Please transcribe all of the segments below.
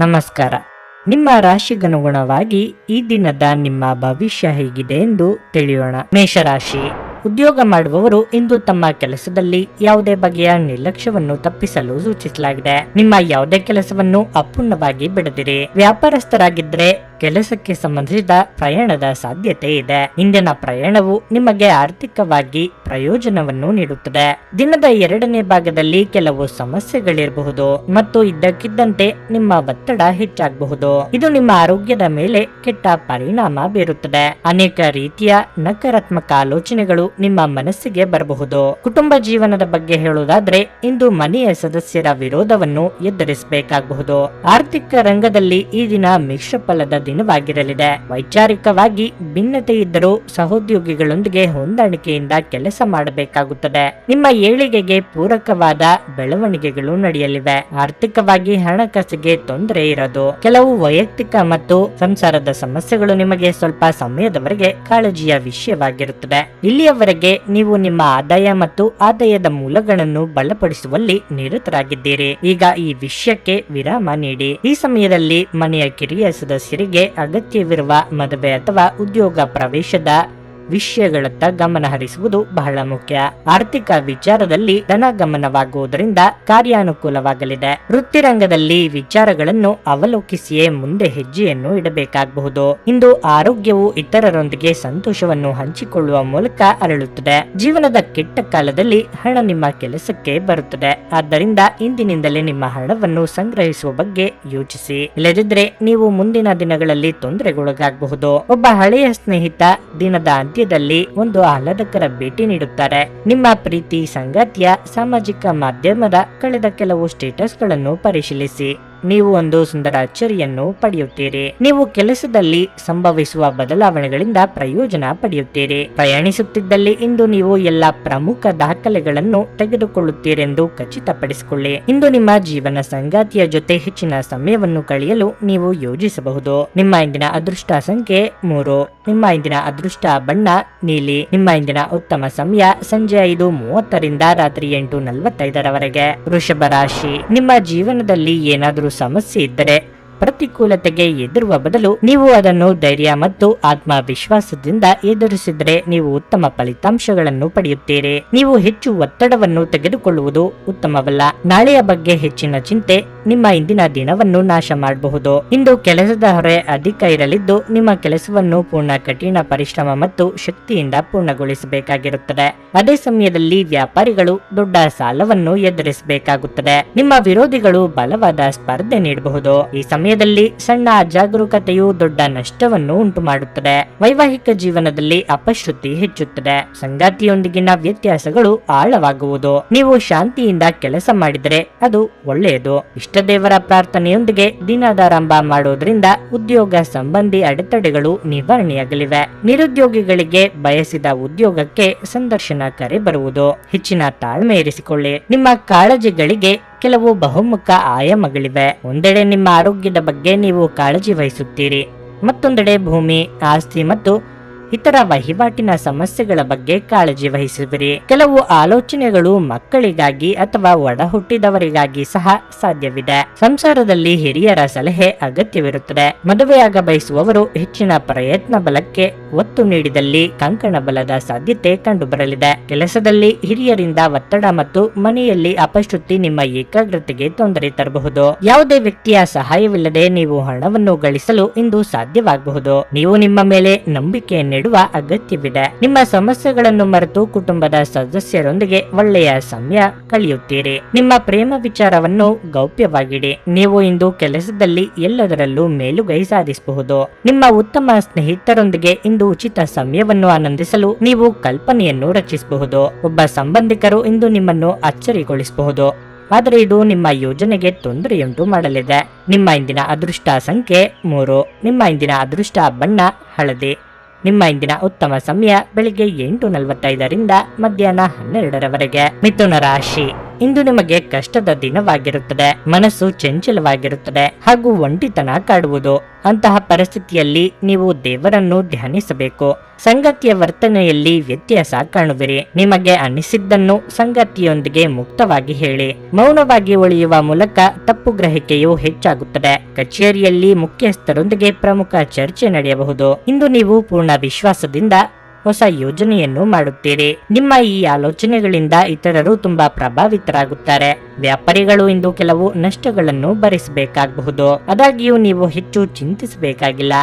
ನಮಸ್ಕಾರ. ನಿಮ್ಮ ರಾಶಿಗನುಗುಣವಾಗಿ ಈ ದಿನದ ನಿಮ್ಮ ಭವಿಷ್ಯ ಹೇಗಿದೆ ಎಂದು ತಿಳಿಯೋಣ. ಮೇಷರಾಶಿ. ಉದ್ಯೋಗ ಮಾಡುವವರು ಇಂದು ತಮ್ಮ ಕೆಲಸದಲ್ಲಿ ಯಾವುದೇ ಬಗೆಯ ನಿರ್ಲಕ್ಷ್ಯವನ್ನು ತಪ್ಪಿಸಲು ಸೂಚಿಸಲಾಗಿದೆ. ನಿಮ್ಮ ಯಾವುದೇ ಕೆಲಸವನ್ನು ಅಪೂರ್ಣವಾಗಿ ಬಿಡದಿರಿ. ವ್ಯಾಪಾರಸ್ಥರಾಗಿದ್ದರೆ ಕೆಲಸಕ್ಕೆ ಸಂಬಂಧಿಸಿದ ಪ್ರಯಾಣದ ಸಾಧ್ಯತೆ ಇದೆ. ಇಂದಿನ ಪ್ರಯಾಣವು ನಿಮಗೆ ಆರ್ಥಿಕವಾಗಿ ಪ್ರಯೋಜನವನ್ನು ನೀಡುತ್ತದೆ. ದಿನದ ಎರಡನೇ ಭಾಗದಲ್ಲಿ ಕೆಲವು ಸಮಸ್ಯೆಗಳಿರಬಹುದು ಮತ್ತು ಇದ್ದಕ್ಕಿದ್ದಂತೆ ನಿಮ್ಮ ಒತ್ತಡ ಹೆಚ್ಚಾಗಬಹುದು. ಇದು ನಿಮ್ಮ ಆರೋಗ್ಯದ ಮೇಲೆ ಕೆಟ್ಟ ಪರಿಣಾಮ ಬೀರುತ್ತದೆ. ಅನೇಕ ರೀತಿಯ ನಕಾರಾತ್ಮಕ ಆಲೋಚನೆಗಳು ನಿಮ್ಮ ಮನಸ್ಸಿಗೆ ಬರಬಹುದು. ಕುಟುಂಬ ಜೀವನದ ಬಗ್ಗೆ ಹೇಳುವುದಾದ್ರೆ ಇಂದು ಮನೆಯ ಸದಸ್ಯರ ವಿರೋಧವನ್ನು ಎದುರಿಸಬೇಕಾಗಬಹುದು. ಆರ್ಥಿಕ ರಂಗದಲ್ಲಿ ಈ ದಿನ ಮಿಶ್ರ ಫಲದ ದಿನವಾಗಿರಲಿದೆ. ವೈಚಾರಿಕವಾಗಿ ಭಿನ್ನತೆ ಇದ್ದರೂ ಸಹೋದ್ಯೋಗಿಗಳೊಂದಿಗೆ ಹೊಂದಾಣಿಕೆಯಿಂದ ಕೆಲಸ ಮಾಡಬೇಕಾಗುತ್ತದೆ. ನಿಮ್ಮ ಏಳಿಗೆಗೆ ಪೂರಕವಾದ ಬೆಳವಣಿಗೆಗಳು ನಡೆಯಲಿವೆ. ಆರ್ಥಿಕವಾಗಿ ಹಣಕಾಸಿಗೆ ತೊಂದರೆ ಇರೋದು. ಕೆಲವು ವೈಯಕ್ತಿಕ ಮತ್ತು ಸಂಸಾರದ ಸಮಸ್ಯೆಗಳು ನಿಮಗೆ ಸ್ವಲ್ಪ ಸಮಯದವರೆಗೆ ಕಾಳಜಿಯ ವಿಷಯವಾಗಿರುತ್ತದೆ. ಇಲ್ಲಿಯವರೆಗೆ ನೀವು ನಿಮ್ಮ ಆದಾಯ ಮತ್ತು ಆದಾಯದ ಮೂಲಗಳನ್ನು ಬಲಪಡಿಸುವಲ್ಲಿ ನಿರತರಾಗಿದ್ದೀರಿ. ಈಗ ಈ ವಿಷಯಕ್ಕೆ ವಿರಾಮ ನೀಡಿ. ಈ ಸಮಯದಲ್ಲಿ ಮನೆಯ ಕಿರಿಯ ಸದಸ್ಯರಿಗೆ ಅಗತ್ಯವಿರುವ ಮದುವೆ ಅಥವಾ ಉದ್ಯೋಗ ಪ್ರವೇಶದ ವಿಷಯಗಳತ್ತ ಗಮನ ಹರಿಸುವುದು ಬಹಳ ಮುಖ್ಯ. ಆರ್ಥಿಕ ವಿಚಾರದಲ್ಲಿ ಧನಗಮನವಾಗುವುದರಿಂದ ಕಾರ್ಯಾನುಕೂಲವಾಗಲಿದೆ. ವೃತ್ತಿರಂಗದಲ್ಲಿ ವಿಚಾರಗಳನ್ನು ಅವಲೋಕಿಸಿಯೇ ಮುಂದೆ ಹೆಜ್ಜೆಯನ್ನು ಇಡಬೇಕಾಗಬಹುದು. ಇಂದು ಆರೋಗ್ಯವು ಇತರರೊಂದಿಗೆ ಸಂತೋಷವನ್ನು ಹಂಚಿಕೊಳ್ಳುವ ಮೂಲಕ ಅರಳುತ್ತದೆ. ಜೀವನದ ಕೆಟ್ಟ ಕಾಲದಲ್ಲಿ ಹಣ ನಿಮ್ಮ ಕೆಲಸಕ್ಕೆ ಬರುತ್ತದೆ. ಆದ್ದರಿಂದ ಇಂದಿನಿಂದಲೇ ನಿಮ್ಮ ಹಣವನ್ನು ಸಂಗ್ರಹಿಸುವ ಬಗ್ಗೆ ಯೋಚಿಸಿ. ಇಲ್ಲದಿದ್ದರೆ ನೀವು ಮುಂದಿನ ದಿನಗಳಲ್ಲಿ ತೊಂದರೆಗೊಳಗಾಗಬಹುದು. ಒಬ್ಬ ಹಳೆಯ ಸ್ನೇಹಿತ ದಿನದ ಅಂತ್ಯದಲ್ಲಿ ಒಂದು ಆಹ್ಲಾದಕರ ಭೇಟಿ ನೀಡುತ್ತಾರೆ. ನಿಮ್ಮ ಪ್ರೀತಿ ಸಂಗಾತಿಯ ಸಾಮಾಜಿಕ ಮಾಧ್ಯಮದ ಕಳೆದ ಕೆಲವು ಸ್ಟೇಟಸ್ಗಳನ್ನು ಪರಿಶೀಲಿಸಿ. ನೀವು ಒಂದು ಸುಂದರ ಅಚ್ಚರಿಯನ್ನು ಪಡೆಯುತ್ತೀರಿ. ನೀವು ಕೆಲಸದಲ್ಲಿ ಸಂಭವಿಸುವ ಬದಲಾವಣೆಗಳಿಂದ ಪ್ರಯೋಜನ ಪಡೆಯುತ್ತೀರಿ. ಪ್ರಯಾಣಿಸುತ್ತಿದ್ದಲ್ಲಿ ಇಂದು ನೀವು ಎಲ್ಲ ಪ್ರಮುಖ ದಾಖಲೆಗಳನ್ನು ತೆಗೆದುಕೊಳ್ಳುತ್ತೀರೆಂದು ಖಚಿತಪಡಿಸಿಕೊಳ್ಳಿ. ಇಂದು ನಿಮ್ಮ ಜೀವನ ಸಂಗಾತಿಯ ಜೊತೆ ಹೆಚ್ಚಿನ ಸಮಯವನ್ನು ಕಳೆಯಲು ನೀವು ಯೋಜಿಸಬಹುದು. ನಿಮ್ಮ ಇಂದಿನ ಅದೃಷ್ಟ ಸಂಖ್ಯೆ 3. ನಿಮ್ಮ ಇಂದಿನ ಅದೃಷ್ಟ ಬಣ್ಣ ನೀಲಿ. ನಿಮ್ಮ ಇಂದಿನ ಉತ್ತಮ ಸಮಯ ಸಂಜೆ 5:30ರಿಂದ ರಾತ್ರಿ 8:45ರವರೆಗೆ. ವೃಷಭ ರಾಶಿ. ನಿಮ್ಮ ಜೀವನದಲ್ಲಿ ಏನಾದರೂ ಸಮಸ್ಯೆ ಇದ್ದರೆ ಪ್ರತಿಕೂಲತೆಗೆ ಎದುರುವ ಬದಲು ನೀವು ಅದನ್ನು ಧೈರ್ಯ ಮತ್ತು ಆತ್ಮವಿಶ್ವಾಸದಿಂದ ಎದುರಿಸಿದರೆ ನೀವು ಉತ್ತಮ ಫಲಿತಾಂಶಗಳನ್ನು ಪಡೆಯುತ್ತೀರಿ. ನೀವು ಹೆಚ್ಚು ಒತ್ತಡವನ್ನು ತೆಗೆದುಕೊಳ್ಳುವುದು ಉತ್ತಮವಲ್ಲ. ನಾಳೆಯ ಬಗ್ಗೆ ಹೆಚ್ಚಿನ ಚಿಂತೆ ನಿಮ್ಮ ಇಂದಿನ ದಿನವನ್ನು ನಾಶ ಮಾಡಬಹುದು. ಇಂದು ಕೆಲಸದ ಹೊರೆ ಅಧಿಕ ಇರಲಿದ್ದು ನಿಮ್ಮ ಕೆಲಸವನ್ನು ಪೂರ್ಣ ಕಠಿಣ ಪರಿಶ್ರಮ ಮತ್ತು ಶಕ್ತಿಯಿಂದ ಪೂರ್ಣಗೊಳಿಸಬೇಕಾಗಿರುತ್ತದೆ. ಅದೇ ಸಮಯದಲ್ಲಿ ವ್ಯಾಪಾರಿಗಳು ದೊಡ್ಡ ಸಾಲವನ್ನು ಎದುರಿಸಬೇಕಾಗುತ್ತದೆ. ನಿಮ್ಮ ವಿರೋಧಿಗಳು ಬಲವಾದ ಸ್ಪರ್ಧೆ ನೀಡಬಹುದು. ಈ ಸಮಯದಲ್ಲಿ ಸಣ್ಣ ಅಜಾಗರೂಕತೆಯು ದೊಡ್ಡ ನಷ್ಟವನ್ನು ಉಂಟು ಮಾಡುತ್ತದೆ. ವೈವಾಹಿಕ ಜೀವನದಲ್ಲಿ ಅಪಶ್ರುತಿ ಹೆಚ್ಚುತ್ತದೆ. ಸಂಗಾತಿಯೊಂದಿಗಿನ ವ್ಯತ್ಯಾಸಗಳು ಆಳವಾಗುವುದು. ನೀವು ಶಾಂತಿಯಿಂದ ಕೆಲಸ ಮಾಡಿದರೆ ಅದು ಒಳ್ಳೆಯದು. ಇಷ್ಟ ದೇವರ ಪ್ರಾರ್ಥನೆಯೊಂದಿಗೆ ದಿನದಾರಂಭ ಮಾಡೋದ್ರಿಂದ ಉದ್ಯೋಗ ಸಂಬಂಧಿ ಅಡೆತಡೆಗಳು ನಿವಾರಣೆಯಾಗಲಿವೆ. ನಿರುದ್ಯೋಗಿಗಳಿಗೆ ಬಯಸಿದ ಉದ್ಯೋಗಕ್ಕೆ ಸಂದರ್ಶನ ಕರೆ ಬರುವುದು. ಹೆಚ್ಚಿನ ತಾಳ್ಮೆ ಇರಿಸಿಕೊಳ್ಳಿ. ನಿಮ್ಮ ಕಾಳಜಿಗಳಿಗೆ ಕೆಲವು ಬಹುಮುಖ ಆಯಾಮಗಳಿವೆ. ಒಂದೆಡೆ ನಿಮ್ಮ ಆರೋಗ್ಯದ ಬಗ್ಗೆ ನೀವು ಕಾಳಜಿ ವಹಿಸುತ್ತೀರಿ. ಮತ್ತೊಂದೆಡೆ ಭೂಮಿ, ಆಸ್ತಿ ಮತ್ತು ಇತರ ವಹಿವಾಟಿನ ಸಮಸ್ಯೆಗಳ ಬಗ್ಗೆ ಕಾಳಜಿ ವಹಿಸುವಿರಿ. ಕೆಲವು ಆಲೋಚನೆಗಳು ಮಕ್ಕಳಿಗಾಗಿ ಅಥವಾ ಒಡ ಹುಟ್ಟಿದವರಿಗಾಗಿ ಸಹ ಸಾಧ್ಯವಿದೆ. ಸಂಸಾರದಲ್ಲಿ ಹಿರಿಯರ ಸಲಹೆ ಅಗತ್ಯವಿರುತ್ತದೆ. ಮದುವೆಯಾಗ ಬಯಸುವವರು ಹೆಚ್ಚಿನ ಪ್ರಯತ್ನ ಬಲಕ್ಕೆ ಒತ್ತು ನೀಡಿದಲ್ಲಿ ಕಂಕಣ ಬಲದ ಸಾಧ್ಯತೆ ಕಂಡುಬರಲಿದೆ. ಕೆಲಸದಲ್ಲಿ ಹಿರಿಯರಿಂದ ಒತ್ತಡ ಮತ್ತು ಮನೆಯಲ್ಲಿ ಅಪಶ್ರುತಿ ನಿಮ್ಮ ಏಕಾಗ್ರತೆಗೆ ತೊಂದರೆ ತರಬಹುದು. ಯಾವುದೇ ವ್ಯಕ್ತಿಯ ಸಹಾಯವಿಲ್ಲದೆ ನೀವು ಹಣವನ್ನು ಗಳಿಸಲು ಇಂದು ಸಾಧ್ಯವಾಗಬಹುದು. ನೀವು ನಿಮ್ಮ ಮೇಲೆ ನಂಬಿಕೆಯನ್ನು ನೀಡುವ ಅಗತ್ಯವಿದೆ. ನಿಮ್ಮ ಸಮಸ್ಯೆಗಳನ್ನು ಮರೆತು ಕುಟುಂಬದ ಸದಸ್ಯರೊಂದಿಗೆ ಒಳ್ಳೆಯ ಸಮಯ ಕಳೆಯುತ್ತೀರಿ. ನಿಮ್ಮ ಪ್ರೇಮ ವಿಚಾರವನ್ನು ಗೌಪ್ಯವಾಗಿಡಿ. ನೀವು ಇಂದು ಕೆಲಸದಲ್ಲಿ ಎಲ್ಲದರಲ್ಲೂ ಮೇಲುಗೈ ಸಾಧಿಸಬಹುದು. ನಿಮ್ಮ ಉತ್ತಮ ಸ್ನೇಹಿತರೊಂದಿಗೆ ಇಂದು ಉಚಿತ ಸಮಯವನ್ನು ಆನಂದಿಸಲು ನೀವು ಕಲ್ಪನೆಯನ್ನು ರಚಿಸಬಹುದು. ಒಬ್ಬ ಸಂಬಂಧಿಕರು ಇಂದು ನಿಮ್ಮನ್ನು ಅಚ್ಚರಿಗೊಳಿಸಬಹುದು, ಆದರೆ ಇದು ನಿಮ್ಮ ಯೋಜನೆಗೆ ತೊಂದರೆಯುಂಟು ಮಾಡಲಿದೆ. ನಿಮ್ಮ ಇಂದಿನ ಅದೃಷ್ಟ ಸಂಖ್ಯೆ 3. ನಿಮ್ಮ ಇಂದಿನ ಅದೃಷ್ಟ ಬಣ್ಣ ಹಳದಿ. ನಿಮ್ಮ ಇಂದಿನ ಉತ್ತಮ ಸಮಯ ಬೆಳಿಗ್ಗೆ 8:45ರಿಂದ ಮಧ್ಯಾಹ್ನ 12ರವರೆಗೆ. ಮಿಥುನ ರಾಶಿ. ಇಂದು ನಿಮಗೆ ಕಷ್ಟದ ದಿನವಾಗಿರುತ್ತದೆ. ಮನಸ್ಸು ಚಂಚಲವಾಗಿರುತ್ತದೆ ಹಾಗೂ ಒಂಟಿತನ ಕಾಡುವುದು. ಅಂತಹ ಪರಿಸ್ಥಿತಿಯಲ್ಲಿ ನೀವು ದೇವರನ್ನು ಧ್ಯಾನಿಸಬೇಕು. ಸಂಗತಿಯ ವರ್ತನೆಯಲ್ಲಿ ವ್ಯತ್ಯಾಸ ಕಾಣುವಿರಿ. ನಿಮಗೆ ಅನ್ನಿಸಿದ್ದನ್ನು ಸಂಗತಿಯೊಂದಿಗೆ ಮುಕ್ತವಾಗಿ ಹೇಳಿ. ಮೌನವಾಗಿ ಉಳಿಯುವ ಮೂಲಕ ತಪ್ಪು ಗ್ರಹಿಕೆಯು ಹೆಚ್ಚಾಗುತ್ತದೆ. ಕಚೇರಿಯಲ್ಲಿ ಮುಖ್ಯಸ್ಥರೊಂದಿಗೆ ಪ್ರಮುಖ ಚರ್ಚೆ ನಡೆಯಬಹುದು. ಇಂದು ನೀವು ಪೂರ್ಣ ವಿಶ್ವಾಸದಿಂದ ಹೊಸ ಯೋಜನೆಯನ್ನು ಮಾಡುತ್ತೀರಿ. ನಿಮ್ಮ ಈ ಆಲೋಚನೆಗಳಿಂದ ಇತರರು ತುಂಬಾ ಪ್ರಭಾವಿತರಾಗುತ್ತಾರೆ. ವ್ಯಾಪಾರಿಗಳು ಇಂದು ಕೆಲವು ನಷ್ಟಗಳನ್ನು ಭರಿಸಬೇಕಾಗಬಹುದು. ಆದಾಗ್ಯೂ ನೀವು ಹೆಚ್ಚು ಚಿಂತಿಸಬೇಕಾಗಿಲ್ಲ.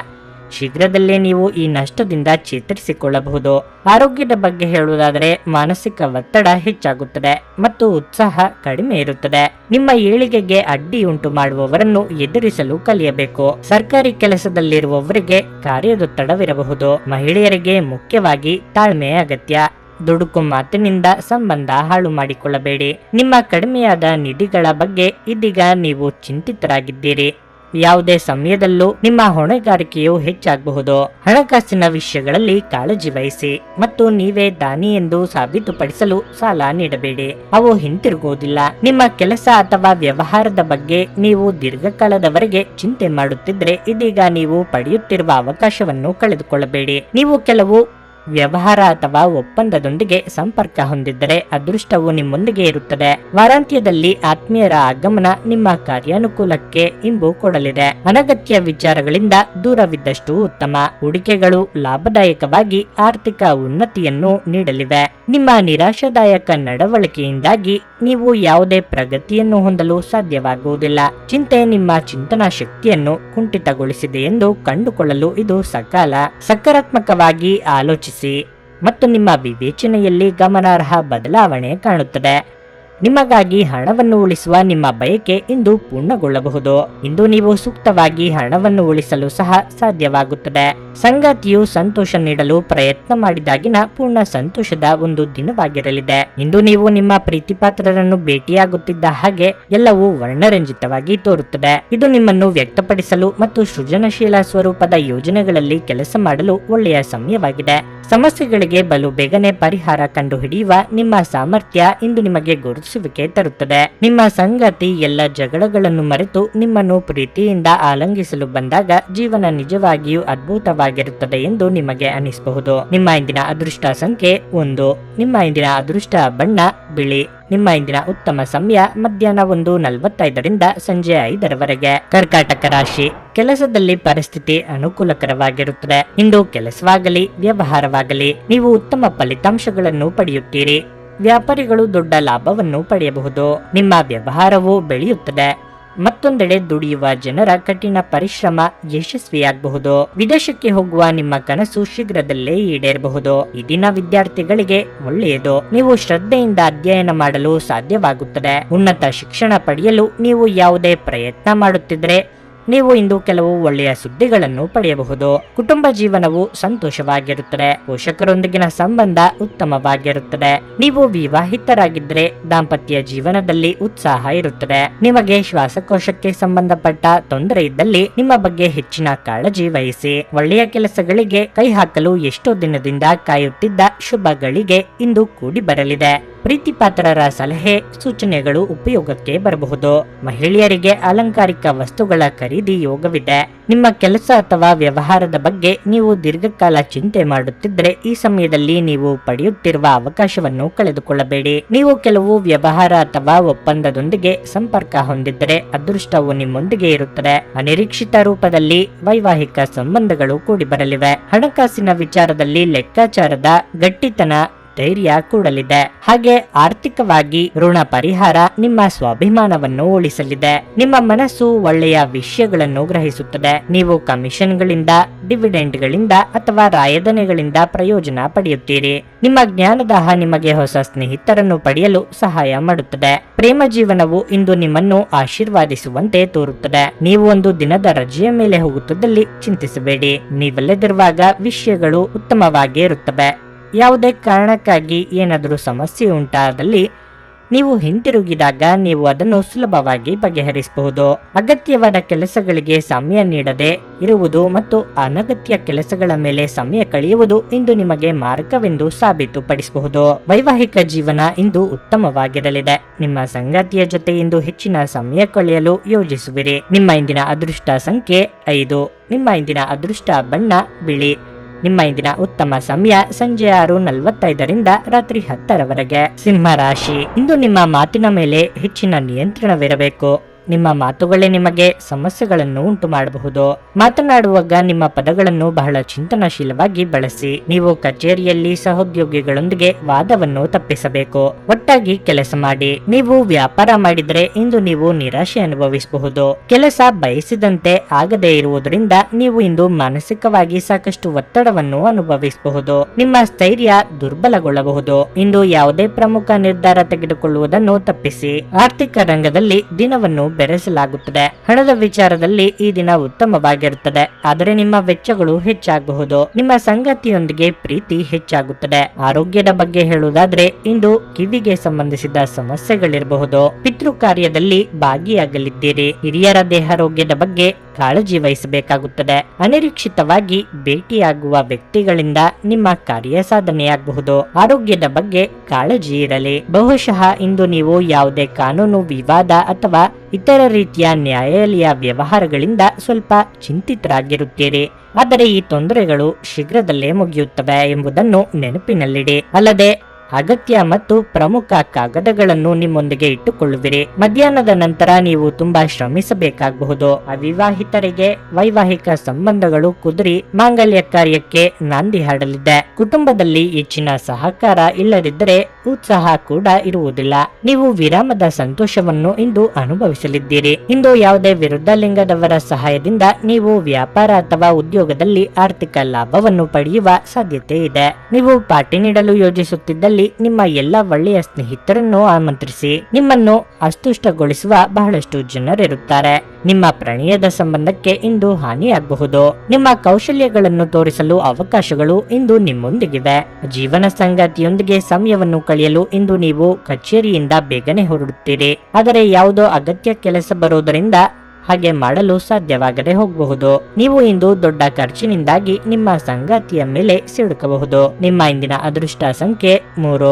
ಶೀಘ್ರದಲ್ಲೇ ನೀವು ಈ ನಷ್ಟದಿಂದ ಚೇತರಿಸಿಕೊಳ್ಳಬಹುದು. ಆರೋಗ್ಯದ ಬಗ್ಗೆ ಹೇಳುವುದಾದರೆ ಮಾನಸಿಕ ಒತ್ತಡ ಹೆಚ್ಚಾಗುತ್ತದೆ ಮತ್ತು ಉತ್ಸಾಹ ಕಡಿಮೆ ಇರುತ್ತದೆ. ನಿಮ್ಮ ಏಳಿಗೆಗೆ ಅಡ್ಡಿಯುಂಟು ಮಾಡುವವರನ್ನು ಎದುರಿಸಲು ಕಲಿಯಬೇಕು. ಸರ್ಕಾರಿ ಕೆಲಸದಲ್ಲಿರುವವರಿಗೆ ಕಾರ್ಯದೊತ್ತಡವಿರಬಹುದು. ಮಹಿಳೆಯರಿಗೆ ಮುಖ್ಯವಾಗಿ ತಾಳ್ಮೆ ಅಗತ್ಯ. ದುಡುಕು ಮಾತಿನಿಂದ ಸಂಬಂಧ ಹಾಳು ಮಾಡಿಕೊಳ್ಳಬೇಡಿ. ನಿಮ್ಮ ಕಡಿಮೆಯಾದ ನಿಧಿಗಳ ಬಗ್ಗೆ ಇದೀಗ ನೀವು ಚಿಂತಿತರಾಗಿದ್ದೀರಿ. ಯಾವುದೇ ಸಮಯದಲ್ಲೂ ನಿಮ್ಮ ಹೊಣೆಗಾರಿಕೆಯು ಹೆಚ್ಚಾಗಬಹುದು. ಹಣಕಾಸಿನ ವಿಷಯಗಳಲ್ಲಿ ಕಾಳಜಿ ವಹಿಸಿ ಮತ್ತು ನೀವೇ ದಾನಿ ಎಂದು ಸಾಬೀತುಪಡಿಸಲು ಸಾಲ ನೀಡಬೇಡಿ. ಅವು ಹಿಂತಿರುಗುವುದಿಲ್ಲ. ನಿಮ್ಮ ಕೆಲಸ ಅಥವಾ ವ್ಯವಹಾರದ ಬಗ್ಗೆ ನೀವು ದೀರ್ಘಕಾಲದವರೆಗೆ ಚಿಂತೆ ಮಾಡುತ್ತಿದ್ರೆ ಇದೀಗ ನೀವು ಪಡೆಯುತ್ತಿರುವ ಅವಕಾಶವನ್ನು ಕಳೆದುಕೊಳ್ಳಬೇಡಿ. ನೀವು ಕೆಲವು ವ್ಯವಹಾರ ಅಥವಾ ಒಪ್ಪಂದದೊಂದಿಗೆ ಸಂಪರ್ಕ ಹೊಂದಿದ್ದರೆ ಅದೃಷ್ಟವು ನಿಮ್ಮೊಂದಿಗೆ ಇರುತ್ತದೆ. ವಾರಾಂತ್ಯದಲ್ಲಿ ಆತ್ಮೀಯರ ಆಗಮನ ನಿಮ್ಮ ಕಾರ್ಯಾನುಕೂಲಕ್ಕೆ ಇಂಬು ಕೊಡಲಿದೆ. ಅನಗತ್ಯ ವಿಚಾರಗಳಿಂದ ದೂರವಿದ್ದಷ್ಟು ಉತ್ತಮ. ಹೂಡಿಕೆಗಳು ಲಾಭದಾಯಕವಾಗಿ ಆರ್ಥಿಕ ಉನ್ನತಿಯನ್ನು ನೀಡಲಿವೆ. ನಿಮ್ಮ ನಿರಾಶಾದಾಯಕ ನಡವಳಿಕೆಯಿಂದಾಗಿ ನೀವು ಯಾವುದೇ ಪ್ರಗತಿಯನ್ನು ಹೊಂದಲು ಸಾಧ್ಯವಾಗುವುದಿಲ್ಲ. ಚಿಂತೆ ನಿಮ್ಮ ಚಿಂತನಾ ಶಕ್ತಿಯನ್ನು ಕುಂಠಿತಗೊಳಿಸಿದೆ ಎಂದು ಕಂಡುಕೊಳ್ಳಲು ಇದು ಸಕಾಲ. ಸಕಾರಾತ್ಮಕವಾಗಿ ಆಲೋಚಿಸಿ ಮತ್ತು ನಿಮ್ಮ ವಿವೇಚನೆಯಲ್ಲಿ ಗಮನಾರ್ಹ ಬದಲಾವಣೆ ಕಾಣುತ್ತದೆ. ನಿಮಗಾಗಿ ಹಣವನ್ನು ಉಳಿಸುವ ನಿಮ್ಮ ಬಯಕೆ ಇಂದು ಪೂರ್ಣಗೊಳ್ಳಬಹುದು. ಇಂದು ನೀವು ಸೂಕ್ತವಾಗಿ ಹಣವನ್ನು ಉಳಿಸಲು ಸಹ ಸಾಧ್ಯವಾಗುತ್ತದೆ. ಸಂಗಾತಿಯು ಸಂತೋಷ ನೀಡಲು ಪ್ರಯತ್ನ ಮಾಡಿದಾಗಿನ ಪೂರ್ಣ ಸಂತೋಷದ ಒಂದು ದಿನವಾಗಿರಲಿದೆ. ಇಂದು ನೀವು ನಿಮ್ಮ ಪ್ರೀತಿಪಾತ್ರರನ್ನು ಭೇಟಿಯಾಗುತ್ತಿದ್ದ ಹಾಗೆ ಎಲ್ಲವೂ ವರ್ಣರಂಜಿತವಾಗಿ ತೋರುತ್ತದೆ. ಇದು ನಿಮ್ಮನ್ನು ವ್ಯಕ್ತಪಡಿಸಲು ಮತ್ತು ಸೃಜನಶೀಲ ಸ್ವರೂಪದ ಯೋಜನೆಗಳಲ್ಲಿ ಕೆಲಸ ಮಾಡಲು ಒಳ್ಳೆಯ ಸಮಯವಾಗಿದೆ. ಸಮಸ್ಯೆಗಳಿಗೆ ಬಲು ಬೇಗನೆ ಪರಿಹಾರ ಕಂಡುಹಿಡಿಯುವ ನಿಮ್ಮ ಸಾಮರ್ಥ್ಯ ಇಂದು ನಿಮಗೆ ಗುರುತಿಸುವಿಕೆ ತರುತ್ತದೆ. ನಿಮ್ಮ ಸಂಗಾತಿ ಎಲ್ಲ ಜಗಳಗಳನ್ನು ಮರೆತು ನಿಮ್ಮನ್ನು ಪ್ರೀತಿಯಿಂದ ಆಲಂಗಿಸಲು ಬಂದಾಗ ಜೀವನ ನಿಜವಾಗಿಯೂ ಅದ್ಭುತವಾಗಿರುತ್ತದೆ ಎಂದು ನಿಮಗೆ ಅನಿಸಬಹುದು. ನಿಮ್ಮ ಇಂದಿನ ಅದೃಷ್ಟ ಸಂಖ್ಯೆ 1. ನಿಮ್ಮ ಇಂದಿನ ಅದೃಷ್ಟ ಬಣ್ಣ ಬಿಳಿ. ನಿಮ್ಮ ಇಂದಿನ ಉತ್ತಮ ಸಮಯ ಮಧ್ಯಾಹ್ನ 1:45ರಿಂದ ಸಂಜೆ 5ರವರೆಗೆ. ಕರ್ಕಾಟಕ ರಾಶಿ. ಕೆಲಸದಲ್ಲಿ ಪರಿಸ್ಥಿತಿ ಅನುಕೂಲಕರವಾಗಿರುತ್ತದೆ. ಇಂದು ಕೆಲಸವಾಗಲಿ ವ್ಯವಹಾರವಾಗಲಿ ನೀವು ಉತ್ತಮ ಫಲಿತಾಂಶಗಳನ್ನು ಪಡೆಯುತ್ತೀರಿ. ವ್ಯಾಪಾರಿಗಳು ದೊಡ್ಡ ಲಾಭವನ್ನು ಪಡೆಯಬಹುದು. ನಿಮ್ಮ ವ್ಯವಹಾರವು ಬೆಳೆಯುತ್ತದೆ. ಮತ್ತೊಂದೆಡೆ ದುಡಿಯುವ ಜನರ ಕಠಿಣ ಪರಿಶ್ರಮ ಯಶಸ್ವಿಯಾಗಬಹುದು. ವಿದೇಶಕ್ಕೆ ಹೋಗುವ ನಿಮ್ಮ ಕನಸು ಶೀಘ್ರದಲ್ಲೇ ಈಡೇರಬಹುದು. ಈ ದಿನ ವಿದ್ಯಾರ್ಥಿಗಳಿಗೆ ಒಳ್ಳೆಯದು. ನೀವು ಶ್ರದ್ಧೆಯಿಂದ ಅಧ್ಯಯನ ಮಾಡಲು ಸಾಧ್ಯವಾಗುತ್ತದೆ. ಉನ್ನತ ಶಿಕ್ಷಣ ಪಡೆಯಲು ನೀವು ಯಾವುದೇ ಪ್ರಯತ್ನ ಮಾಡುತ್ತಿದ್ರೆ ನೀವು ಇಂದು ಕೆಲವು ಒಳ್ಳೆಯ ಸುದ್ದಿಗಳನ್ನು ಪಡೆಯಬಹುದು. ಕುಟುಂಬ ಜೀವನವು ಸಂತೋಷವಾಗಿರುತ್ತದೆ. ಪೋಷಕರೊಂದಿಗಿನ ಸಂಬಂಧ ಉತ್ತಮವಾಗಿರುತ್ತದೆ. ನೀವು ವಿವಾಹಿತರಾಗಿದ್ದರೆ ದಾಂಪತ್ಯ ಜೀವನದಲ್ಲಿ ಉತ್ಸಾಹ ಇರುತ್ತದೆ. ನಿಮಗೆ ಶ್ವಾಸಕೋಶಕ್ಕೆ ಸಂಬಂಧಪಟ್ಟ ತೊಂದರೆ ಇದ್ದಲ್ಲಿ ನಿಮ್ಮ ಬಗ್ಗೆ ಹೆಚ್ಚಿನ ಕಾಳಜಿ ವಹಿಸಿ. ಒಳ್ಳೆಯ ಕೆಲಸಗಳಿಗೆ ಕೈ ಹಾಕಲು ಎಷ್ಟೋ ದಿನದಿಂದ ಕಾಯುತ್ತಿದ್ದ ಶುಭಗಳಿಗೆ ಇಂದು ಕೂಡಿ ಬರಲಿದೆ. ಪ್ರೀತಿಪಾತ್ರರ ಸಲಹೆ ಸೂಚನೆಗಳು ಉಪಯೋಗಕ್ಕೆ ಬರಬಹುದು. ಮಹಿಳೆಯರಿಗೆ ಅಲಂಕಾರಿಕ ವಸ್ತುಗಳ ಖರೀದಿ ಯೋಗವಿದೆ. ನಿಮ್ಮ ಕೆಲಸ ಅಥವಾ ವ್ಯವಹಾರದ ಬಗ್ಗೆ ನೀವು ದೀರ್ಘಕಾಲ ಚಿಂತೆ ಮಾಡುತ್ತಿದ್ದರೆ ಈ ಸಮಯದಲ್ಲಿ ನೀವು ಪಡೆಯುತ್ತಿರುವ ಅವಕಾಶವನ್ನು ಕಳೆದುಕೊಳ್ಳಬೇಡಿ. ನೀವು ಕೆಲವು ವ್ಯವಹಾರ ಅಥವಾ ಒಪ್ಪಂದದೊಂದಿಗೆ ಸಂಪರ್ಕ ಹೊಂದಿದ್ದರೆ ಅದೃಷ್ಟವು ನಿಮ್ಮೊಂದಿಗೆ ಇರುತ್ತದೆ. ಅನಿರೀಕ್ಷಿತ ರೂಪದಲ್ಲಿ ವೈವಾಹಿಕ ಸಂಬಂಧಗಳು ಕೂಡಿ ಬರಲಿವೆ. ಹಣಕಾಸಿನ ವಿಚಾರದಲ್ಲಿ ಲೆಕ್ಕಾಚಾರದ ಗಟ್ಟಿತನ ಧೈರ್ಯ ಕೂಡಲಿದೆ. ಹಾಗೆ ಆರ್ಥಿಕವಾಗಿ ಋಣ ಪರಿಹಾರ ನಿಮ್ಮ ಸ್ವಾಭಿಮಾನವನ್ನು ಉಳಿಸಲಿದೆ. ನಿಮ್ಮ ಮನಸ್ಸು ಒಳ್ಳೆಯ ವಿಷಯಗಳನ್ನು ಗ್ರಹಿಸುತ್ತದೆ. ನೀವು ಕಮಿಷನ್ಗಳಿಂದ, ಡಿವಿಡೆಂಡ್ಗಳಿಂದ ಅಥವಾ ರಾಯಧನೆಗಳಿಂದ ಪ್ರಯೋಜನ ಪಡೆಯುತ್ತೀರಿ. ನಿಮ್ಮ ಜ್ಞಾನದಾಹ ನಿಮಗೆ ಹೊಸ ಸ್ನೇಹಿತರನ್ನು ಪಡೆಯಲು ಸಹಾಯ ಮಾಡುತ್ತದೆ. ಪ್ರೇಮ ಜೀವನವು ಇಂದು ನಿಮ್ಮನ್ನು ಆಶೀರ್ವಾದಿಸುವಂತೆ ತೋರುತ್ತದೆ. ನೀವು ಒಂದು ದಿನದ ರಜೆಯ ಮೇಲೆ ಹೋಗುತ್ತಿದ್ದಲ್ಲಿ ಚಿಂತಿಸಬೇಡಿ. ನೀವಲ್ಲದಿರುವಾಗ ವಿಷಯಗಳು ಉತ್ತಮವಾಗಿ ಇರುತ್ತವೆ. ಯಾವುದೇ ಕಾರಣಕ್ಕಾಗಿ ಏನಾದರೂ ಸಮಸ್ಯೆ ಉಂಟಾದಲ್ಲಿ ನೀವು ಹಿಂತಿರುಗಿದಾಗ ನೀವು ಅದನ್ನು ಸುಲಭವಾಗಿ ಬಗೆಹರಿಸಬಹುದು. ಅಗತ್ಯವಾದ ಕೆಲಸಗಳಿಗೆ ಸಮಯ ನೀಡದೆ ಇರುವುದು ಮತ್ತು ಅನಗತ್ಯ ಕೆಲಸಗಳ ಮೇಲೆ ಸಮಯ ಕಳೆಯುವುದು ಇಂದು ನಿಮಗೆ ಮಾರ್ಗವೆಂದು ಸಾಬೀತುಪಡಿಸಬಹುದು. ವೈವಾಹಿಕ ಜೀವನ ಇಂದು ಉತ್ತಮವಾಗಿರಲಿದೆ. ನಿಮ್ಮ ಸಂಗಾತಿಯ ಜೊತೆ ಇಂದು ಹೆಚ್ಚಿನ ಸಮಯ ಕಳೆಯಲು ಯೋಜಿಸುವಿರಿ. ನಿಮ್ಮ ಇಂದಿನ ಅದೃಷ್ಟ ಸಂಖ್ಯೆ 5. ನಿಮ್ಮ ಇಂದಿನ ಅದೃಷ್ಟ ಬಣ್ಣ ಬಿಳಿ. ನಿಮ್ಮ ಇಂದಿನ ಉತ್ತಮ ಸಮಯ ಸಂಜೆ 6:45 ರಾತ್ರಿ 10 ಸಿಂಹ ರಾಶಿ. ಇಂದು ನಿಮ್ಮ ಮಾತಿನ ಮೇಲೆ ಹೆಚ್ಚಿನ ನಿಯಂತ್ರಣವಿರಬೇಕು. ನಿಮ್ಮ ಮಾತುಗಳೇ ನಿಮಗೆ ಸಮಸ್ಯೆಗಳನ್ನು ಉಂಟು ಮಾಡಬಹುದು. ಮಾತನಾಡುವಾಗ ನಿಮ್ಮ ಪದಗಳನ್ನು ಬಹಳ ಚಿಂತನಶೀಲವಾಗಿ ಬಳಸಿ. ನೀವು ಕಚೇರಿಯಲ್ಲಿ ಸಹೋದ್ಯೋಗಿಗಳೊಂದಿಗೆ ವಾದವನ್ನು ತಪ್ಪಿಸಬೇಕು. ಒಟ್ಟಾಗಿ ಕೆಲಸ ಮಾಡಿ. ನೀವು ವ್ಯಾಪಾರ ಮಾಡಿದರೆ ಇಂದು ನೀವು ನಿರಾಶೆ ಅನುಭವಿಸಬಹುದು. ಕೆಲಸ ಬಯಸಿದಂತೆ ಆಗದೇ ಇರುವುದರಿಂದ ನೀವು ಇಂದು ಮಾನಸಿಕವಾಗಿ ಸಾಕಷ್ಟು ಒತ್ತಡವನ್ನು ಅನುಭವಿಸಬಹುದು. ನಿಮ್ಮ ಸ್ಥೈರ್ಯ ದುರ್ಬಲಗೊಳ್ಳಬಹುದು. ಇಂದು ಯಾವುದೇ ಪ್ರಮುಖ ನಿರ್ಧಾರ ತೆಗೆದುಕೊಳ್ಳುವುದನ್ನು ತಪ್ಪಿಸಿ. ಆರ್ಥಿಕ ರಂಗದಲ್ಲಿ ದಿನವನ್ನು ಬೆರೆಸಲಾಗುತ್ತದೆ. ಹಣದ ವಿಚಾರದಲ್ಲಿ ಈ ದಿನ ಉತ್ತಮವಾಗಿರುತ್ತದೆ, ಆದರೆ ನಿಮ್ಮ ವೆಚ್ಚಗಳು ಹೆಚ್ಚಾಗಬಹುದು. ನಿಮ್ಮ ಸಂಗಾತಿಯೊಂದಿಗೆ ಪ್ರೀತಿ ಹೆಚ್ಚಾಗುತ್ತದೆ. ಆರೋಗ್ಯದ ಬಗ್ಗೆ ಹೇಳುವುದಾದ್ರೆ ಇಂದು ಕಿವಿಗೆ ಸಂಬಂಧಿಸಿದ ಸಮಸ್ಯೆಗಳಿರಬಹುದು. ಪಿತೃ ಕಾರ್ಯದಲ್ಲಿ ಭಾಗಿಯಾಗಲಿದ್ದೀರಿ. ಹಿರಿಯರ ದೇಹಾರೋಗ್ಯದ ಬಗ್ಗೆ ಕಾಳಜಿ ವಹಿಸಬೇಕಾಗುತ್ತದೆ. ಅನಿರೀಕ್ಷಿತವಾಗಿ ಭೇಟಿಯಾಗುವ ವ್ಯಕ್ತಿಗಳಿಂದ ನಿಮ್ಮ ಕಾರ್ಯ ಸಾಧನೆಯಾಗಬಹುದು. ಆರೋಗ್ಯದ ಬಗ್ಗೆ ಕಾಳಜಿ ಇರಲಿ. ಬಹುಶಃ ಇಂದು ನೀವು ಯಾವುದೇ ಕಾನೂನು ವಿವಾದ ಅಥವಾ ಇತರ ರೀತಿಯ ನ್ಯಾಯಾಲಯ ವ್ಯವಹಾರಗಳಿಂದ ಸ್ವಲ್ಪ ಚಿಂತಿತರಾಗಿರುತ್ತೀರಿ. ಆದರೆ ಈ ತೊಂದರೆಗಳು ಶೀಘ್ರದಲ್ಲೇ ಮುಗಿಯುತ್ತವೆ ಎಂಬುದನ್ನು ನೆನಪಿನಲ್ಲಿಡಿ. ಅಲ್ಲದೆ ಅಗತ್ಯ ಮತ್ತು ಪ್ರಮುಖ ಕಾಗದಗಳನ್ನು ನಿಮ್ಮೊಂದಿಗೆ ಇಟ್ಟುಕೊಳ್ಳುವಿರಿ. ಮಧ್ಯಾಹ್ನದ ನಂತರ ನೀವು ತುಂಬಾ ಶ್ರಮಿಸಬೇಕಾಗಬಹುದು. ಅವಿವಾಹಿತರಿಗೆ ವೈವಾಹಿಕ ಸಂಬಂಧಗಳು ಕುದುರಿ ಮಾಂಗಲ್ಯ ಕಾರ್ಯಕ್ಕೆ ನಾಂದಿ ಹಾಡಲಿದೆ. ಕುಟುಂಬದಲ್ಲಿ ಹೆಚ್ಚಿನ ಸಹಕಾರ ಇಲ್ಲದಿದ್ದರೆ ಉತ್ಸಾಹ ಕೂಡ ಇರುವುದಿಲ್ಲ. ನೀವು ವಿರಾಮದ ಸಂತೋಷವನ್ನು ಇಂದು ಅನುಭವಿಸಲಿದ್ದೀರಿ. ಇಂದು ಯಾವುದೇ ವಿರುದ್ಧ ಲಿಂಗದವರ ಸಹಾಯದಿಂದ ನೀವು ವ್ಯಾಪಾರ ಅಥವಾ ಉದ್ಯೋಗದಲ್ಲಿ ಆರ್ಥಿಕ ಲಾಭವನ್ನು ಪಡೆಯುವ ಸಾಧ್ಯತೆ ಇದೆ. ನೀವು ಪಾರ್ಟಿ ನೀಡಲು ಯೋಜಿಸುತ್ತಿದ್ದಲ್ಲಿ ನಿಮ್ಮ ಎಲ್ಲ ಒಳ್ಳೆಯ ಸ್ನೇಹಿತರನ್ನು ಆಮಂತ್ರಿಸಿ. ನಿಮ್ಮನ್ನು ಅಸ್ತುಷ್ಟಗೊಳಿಸುವ ಬಹಳಷ್ಟು ಜನರಿರುತ್ತಾರೆ. ನಿಮ್ಮ ಪ್ರಣಯದ ಸಂಬಂಧಕ್ಕೆ ಇಂದು ಹಾನಿಯಾಗಬಹುದು. ನಿಮ್ಮ ಕೌಶಲ್ಯಗಳನ್ನು ತೋರಿಸಲು ಅವಕಾಶಗಳು ಇಂದು ನಿಮ್ಮೊಂದಿಗಿವೆ. ಜೀವನ ಸಂಗಾತಿಯೊಂದಿಗೆ ಸಮಯವನ್ನು ಕಳೆಯಲು ಇಂದು ನೀವು ಕಚೇರಿಯಿಂದ ಬೇಗನೆ ಹೊರಡುತ್ತೀರಿ. ಆದರೆ ಯಾವುದೋ ಅಗತ್ಯ ಕೆಲಸ ಬರುವುದರಿಂದ ಹಾಗೆ ಮಾಡಲು ಸಾಧ್ಯವಾಗದೆ ಹೋಗಬಹುದು. ನೀವು ಇಂದು ದೊಡ್ಡ ಖರ್ಚಿನಿಂದಾಗಿ ನಿಮ್ಮ ಸಂಗಾತಿಯ ಮೇಲೆ ಸಿಡುಕಬಹುದು. ನಿಮ್ಮ ಇಂದಿನ ಅದೃಷ್ಟ ಸಂಖ್ಯೆ 3.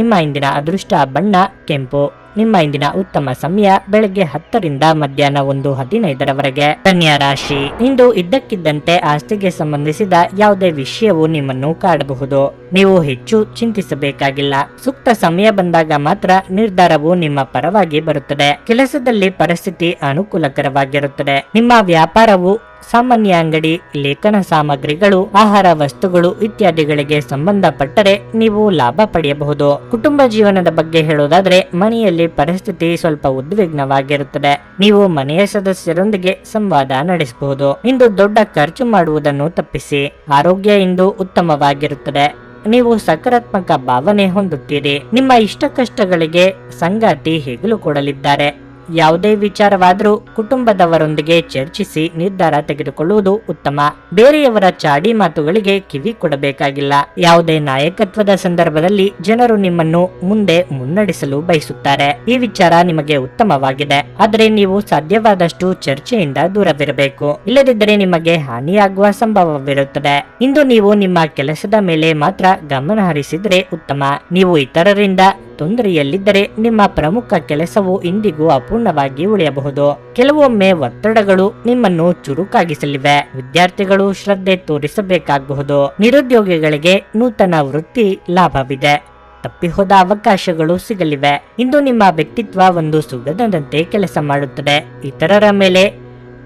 ನಿಮ್ಮ ಇಂದಿನ ಅದೃಷ್ಟ ಬಣ್ಣ ಕೆಂಪು. ನಿಮ್ಮ ಇಂದಿನ ಉತ್ತಮ ಸಮಯ ಬೆಳಗ್ಗೆ 10 ಮಧ್ಯಾಹ್ನ 1:15 ಕನ್ಯಾ ರಾಶಿ. ಇಂದು ಇದ್ದಕ್ಕಿದ್ದಂತೆ ಆಸ್ತಿಗೆ ಸಂಬಂಧಿಸಿದ ಯಾವುದೇ ವಿಷಯವು ನಿಮ್ಮನ್ನು ಕಾಡಬಹುದು. ನೀವು ಹೆಚ್ಚು ಚಿಂತಿಸಬೇಕಾಗಿಲ್ಲ. ಸೂಕ್ತ ಸಮಯ ಬಂದಾಗ ಮಾತ್ರ ನಿರ್ಧಾರವು ನಿಮ್ಮ ಪರವಾಗಿ ಬರುತ್ತದೆ. ಕೆಲಸದಲ್ಲಿ ಪರಿಸ್ಥಿತಿ ಅನುಕೂಲಕರವಾಗಿರುತ್ತದೆ. ನಿಮ್ಮ ವ್ಯಾಪಾರವು ಸಾಮಾನ್ಯ ಅಂಗಡಿ, ಲೇಖನ ಸಾಮಗ್ರಿಗಳು, ಆಹಾರ ವಸ್ತುಗಳು ಇತ್ಯಾದಿಗಳಿಗೆ ಸಂಬಂಧಪಟ್ಟರೆ ನೀವು ಲಾಭ ಪಡೆಯಬಹುದು. ಕುಟುಂಬ ಜೀವನದ ಬಗ್ಗೆ ಹೇಳೋದಾದ್ರೆ ಮನೆಯಲ್ಲಿ ಪರಿಸ್ಥಿತಿ ಸ್ವಲ್ಪ ಉದ್ವಿಗ್ನವಾಗಿರುತ್ತದೆ. ನೀವು ಮನೆಯ ಸದಸ್ಯರೊಂದಿಗೆ ಸಂವಾದ ನಡೆಸಬಹುದು. ಇಂದು ದೊಡ್ಡ ಖರ್ಚು ಮಾಡುವುದನ್ನು ತಪ್ಪಿಸಿ. ಆರೋಗ್ಯ ಇಂದು ಉತ್ತಮವಾಗಿರುತ್ತದೆ. ನೀವು ಸಕಾರಾತ್ಮಕ ಭಾವನೆ ಹೊಂದುತ್ತೀರಿ. ನಿಮ್ಮ ಇಷ್ಟ ಕಷ್ಟಗಳಿಗೆ ಸಂಗಾತಿ ಹೆಗಲು ಕೊಡಲಿದ್ದಾರೆ. ಯಾವುದೇ ವಿಚಾರವಾದರೂ ಕುಟುಂಬದವರೊಂದಿಗೆ ಚರ್ಚಿಸಿ ನಿರ್ಧಾರ ತೆಗೆದುಕೊಳ್ಳುವುದು ಉತ್ತಮ. ಬೇರೆಯವರ ಚಾಡಿ ಮಾತುಗಳಿಗೆ ಕಿವಿ ಕೊಡಬೇಕಾಗಿಲ್ಲ. ಯಾವುದೇ ನಾಯಕತ್ವದ ಸಂದರ್ಭದಲ್ಲಿ ಜನರು ನಿಮ್ಮನ್ನು ಮುಂದೆ ಮುನ್ನಡೆಸಲು ಬಯಸುತ್ತಾರೆ. ಈ ವಿಚಾರ ನಿಮಗೆ ಉತ್ತಮವಾಗಿದೆ, ಆದರೆ ನೀವು ಸಾಧ್ಯವಾದಷ್ಟು ಚರ್ಚೆಯಿಂದ ದೂರವಿರಬೇಕು. ಇಲ್ಲದಿದ್ದರೆ ನಿಮಗೆ ಹಾನಿಯಾಗುವ ಸಂಭವವಿರುತ್ತದೆ. ಇಂದು ನೀವು ನಿಮ್ಮ ಕೆಲಸದ ಮೇಲೆ ಮಾತ್ರ ಗಮನ ಹರಿಸಿದ್ರೆ ಉತ್ತಮ. ನೀವು ಇತರರಿಂದ ತೊಂದರೆಯಲ್ಲಿದ್ದರೆ ನಿಮ್ಮ ಪ್ರಮುಖ ಕೆಲಸವು ಇಂದಿಗೂ ಅಪೂರ್ಣವಾಗಿ ಉಳಿಯಬಹುದು. ಕೆಲವೊಮ್ಮೆ ಒತ್ತಡಗಳು ನಿಮ್ಮನ್ನು ಚುರುಕಾಗಿಸಲಿವೆ. ವಿದ್ಯಾರ್ಥಿಗಳು ಶ್ರದ್ಧೆ ತೋರಿಸಬೇಕಾಗಬಹುದು. ನಿರುದ್ಯೋಗಿಗಳಿಗೆ ನೂತನ ವೃತ್ತಿ ಲಾಭವಿದೆ. ತಪ್ಪಿಹೋದ ಅವಕಾಶಗಳು ಸಿಗಲಿವೆ. ಇಂದು ನಿಮ್ಮ ವ್ಯಕ್ತಿತ್ವ ಒಂದು ಸುಗಂಧದಂತೆ ಕೆಲಸ ಮಾಡುತ್ತದೆ. ಇತರರ ಮೇಲೆ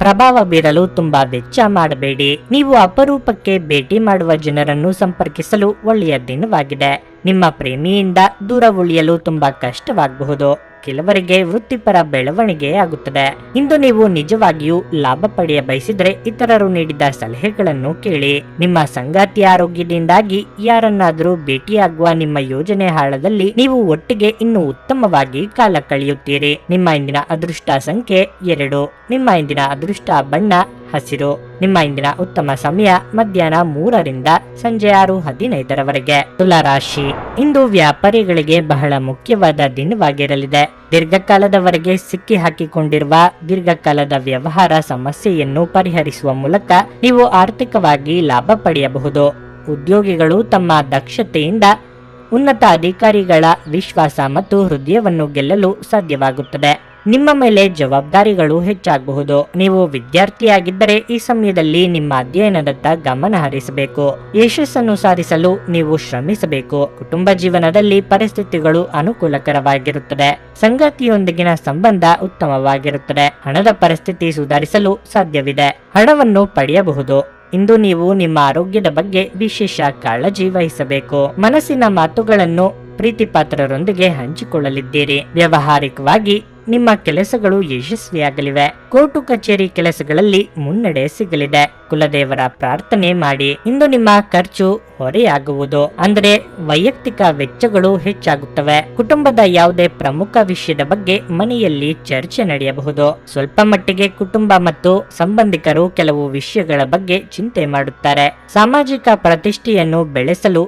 ಪ್ರಭಾವ ಬೀರಲು ತುಂಬಾ ವೆಚ್ಚ ಮಾಡಬೇಡಿ. ನೀವು ಅಪರೂಪಕ್ಕೆ ಭೇಟಿ ಮಾಡುವ ಜನರನ್ನು ಸಂಪರ್ಕಿಸಲು ಒಳ್ಳೆಯ ದಿನವಾಗಿದೆ. ನಿಮ್ಮ ಪ್ರೇಮಿಯಿಂದ ದೂರ ಉಳಿಯಲು ತುಂಬಾ ಕಷ್ಟವಾಗಬಹುದು. ಕೆಲವರಿಗೆ ವೃತ್ತಿಪರ ಬೆಳವಣಿಗೆ ಆಗುತ್ತದೆ. ಇಂದು ನೀವು ನಿಜವಾಗಿಯೂ ಲಾಭ ಪಡೆಯ ಬಯಸಿದ್ರೆ ಇತರರು ನೀಡಿದ ಸಲಹೆಗಳನ್ನು ಕೇಳಿ. ನಿಮ್ಮ ಸಂಗಾತಿಯ ಆರೋಗ್ಯದಿಂದಾಗಿ ಯಾರನ್ನಾದರೂ ಭೇಟಿಯಾಗುವ ನಿಮ್ಮ ಯೋಜನೆ ಹಾಳದಲ್ಲಿ ನೀವು ಒಟ್ಟಿಗೆ ಇನ್ನೂ ಉತ್ತಮವಾಗಿ ಕಾಲ ಕಳೆಯುತ್ತೀರಿ. ನಿಮ್ಮ ಇಂದಿನ ಅದೃಷ್ಟ ಸಂಖ್ಯೆ 2. ನಿಮ್ಮ ಇಂದಿನ ಅದೃಷ್ಟ ಬಣ್ಣ ಹಸಿರು. ನಿಮ್ಮ ಇಂದಿನ ಉತ್ತಮ ಸಮಯ ಮಧ್ಯಾಹ್ನ 3ರಿಂದ ಸಂಜೆ 6:15ರವರೆಗೆ. ತುಲಾ ರಾಶಿ, ಇಂದು ವ್ಯಾಪಾರಿಗಳಿಗೆ ಬಹಳ ಮುಖ್ಯವಾದ ದಿನವಾಗಿರಲಿದೆ. ದೀರ್ಘಕಾಲದವರೆಗೆ ಸಿಕ್ಕಿ ಹಾಕಿಕೊಂಡಿರುವ ದೀರ್ಘಕಾಲದ ವ್ಯವಹಾರ ಸಮಸ್ಯೆಯನ್ನು ಪರಿಹರಿಸುವ ಮೂಲಕ ನೀವು ಆರ್ಥಿಕವಾಗಿ ಲಾಭ ಪಡೆಯಬಹುದು. ಉದ್ಯೋಗಿಗಳು ತಮ್ಮ ದಕ್ಷತೆಯಿಂದ ಉನ್ನತ ಅಧಿಕಾರಿಗಳ ವಿಶ್ವಾಸ ಮತ್ತು ಹೃದಯವನ್ನು ಗೆಲ್ಲಲು ಸಾಧ್ಯವಾಗುತ್ತದೆ. ನಿಮ್ಮ ಮೇಲೆ ಜವಾಬ್ದಾರಿಗಳು ಹೆಚ್ಚಾಗಬಹುದು. ನೀವು ವಿದ್ಯಾರ್ಥಿಯಾಗಿದ್ದರೆ ಈ ಸಮಯದಲ್ಲಿ ನಿಮ್ಮ ಅಧ್ಯಯನದತ್ತ ಗಮನ ಹರಿಸಬೇಕು. ಯಶಸ್ಸನ್ನು ಸಾಧಿಸಲು ನೀವು ಶ್ರಮಿಸಬೇಕು. ಕುಟುಂಬ ಜೀವನದಲ್ಲಿ ಪರಿಸ್ಥಿತಿಗಳು ಅನುಕೂಲಕರವಾಗಿರುತ್ತದೆ. ಸಂಗಾತಿಯೊಂದಿಗಿನ ಸಂಬಂಧ ಉತ್ತಮವಾಗಿರುತ್ತದೆ. ಹಣದ ಪರಿಸ್ಥಿತಿ ಸುಧಾರಿಸಲು ಸಾಧ್ಯವಿದೆ. ಹಣವನ್ನು ಪಡೆಯಬಹುದು. ಇಂದು ನೀವು ನಿಮ್ಮ ಆರೋಗ್ಯದ ಬಗ್ಗೆ ವಿಶೇಷ ಕಾಳಜಿ ವಹಿಸಬೇಕು. ಮನಸ್ಸಿನ ಮಾತುಗಳನ್ನು ಪ್ರೀತಿಪಾತ್ರರೊಂದಿಗೆ ಹಂಚಿಕೊಳ್ಳಲಿದ್ದೀರಿ. ವ್ಯಾವಹಾರಿಕವಾಗಿ ನಿಮ್ಮ ಕೆಲಸಗಳು ಯಶಸ್ವಿಯಾಗಲಿವೆ. ಕೋರ್ಟು ಕಚೇರಿ ಕೆಲಸಗಳಲ್ಲಿ ಮುನ್ನಡೆ ಸಿಗಲಿದೆ. ಕುಲದೇವರ ಪ್ರಾರ್ಥನೆ ಮಾಡಿ. ಇಂದು ನಿಮ್ಮ ಖರ್ಚು ಹೊರೆಯಾಗುವುದು, ಅಂದರೆ ವೈಯಕ್ತಿಕ ವೆಚ್ಚಗಳು ಹೆಚ್ಚಾಗುತ್ತವೆ. ಕುಟುಂಬದ ಯಾವುದೇ ಪ್ರಮುಖ ವಿಷಯದ ಬಗ್ಗೆ ಮನೆಯಲ್ಲಿ ಚರ್ಚೆ ನಡೆಯಬಹುದು. ಸ್ವಲ್ಪ ಮಟ್ಟಿಗೆ ಕುಟುಂಬ ಮತ್ತು ಸಂಬಂಧಿಕರು ಕೆಲವು ವಿಷಯಗಳ ಬಗ್ಗೆ ಚಿಂತೆ ಮಾಡುತ್ತಾರೆ. ಸಾಮಾಜಿಕ ಪ್ರತಿಷ್ಠೆಯನ್ನು ಬೆಳೆಸಲು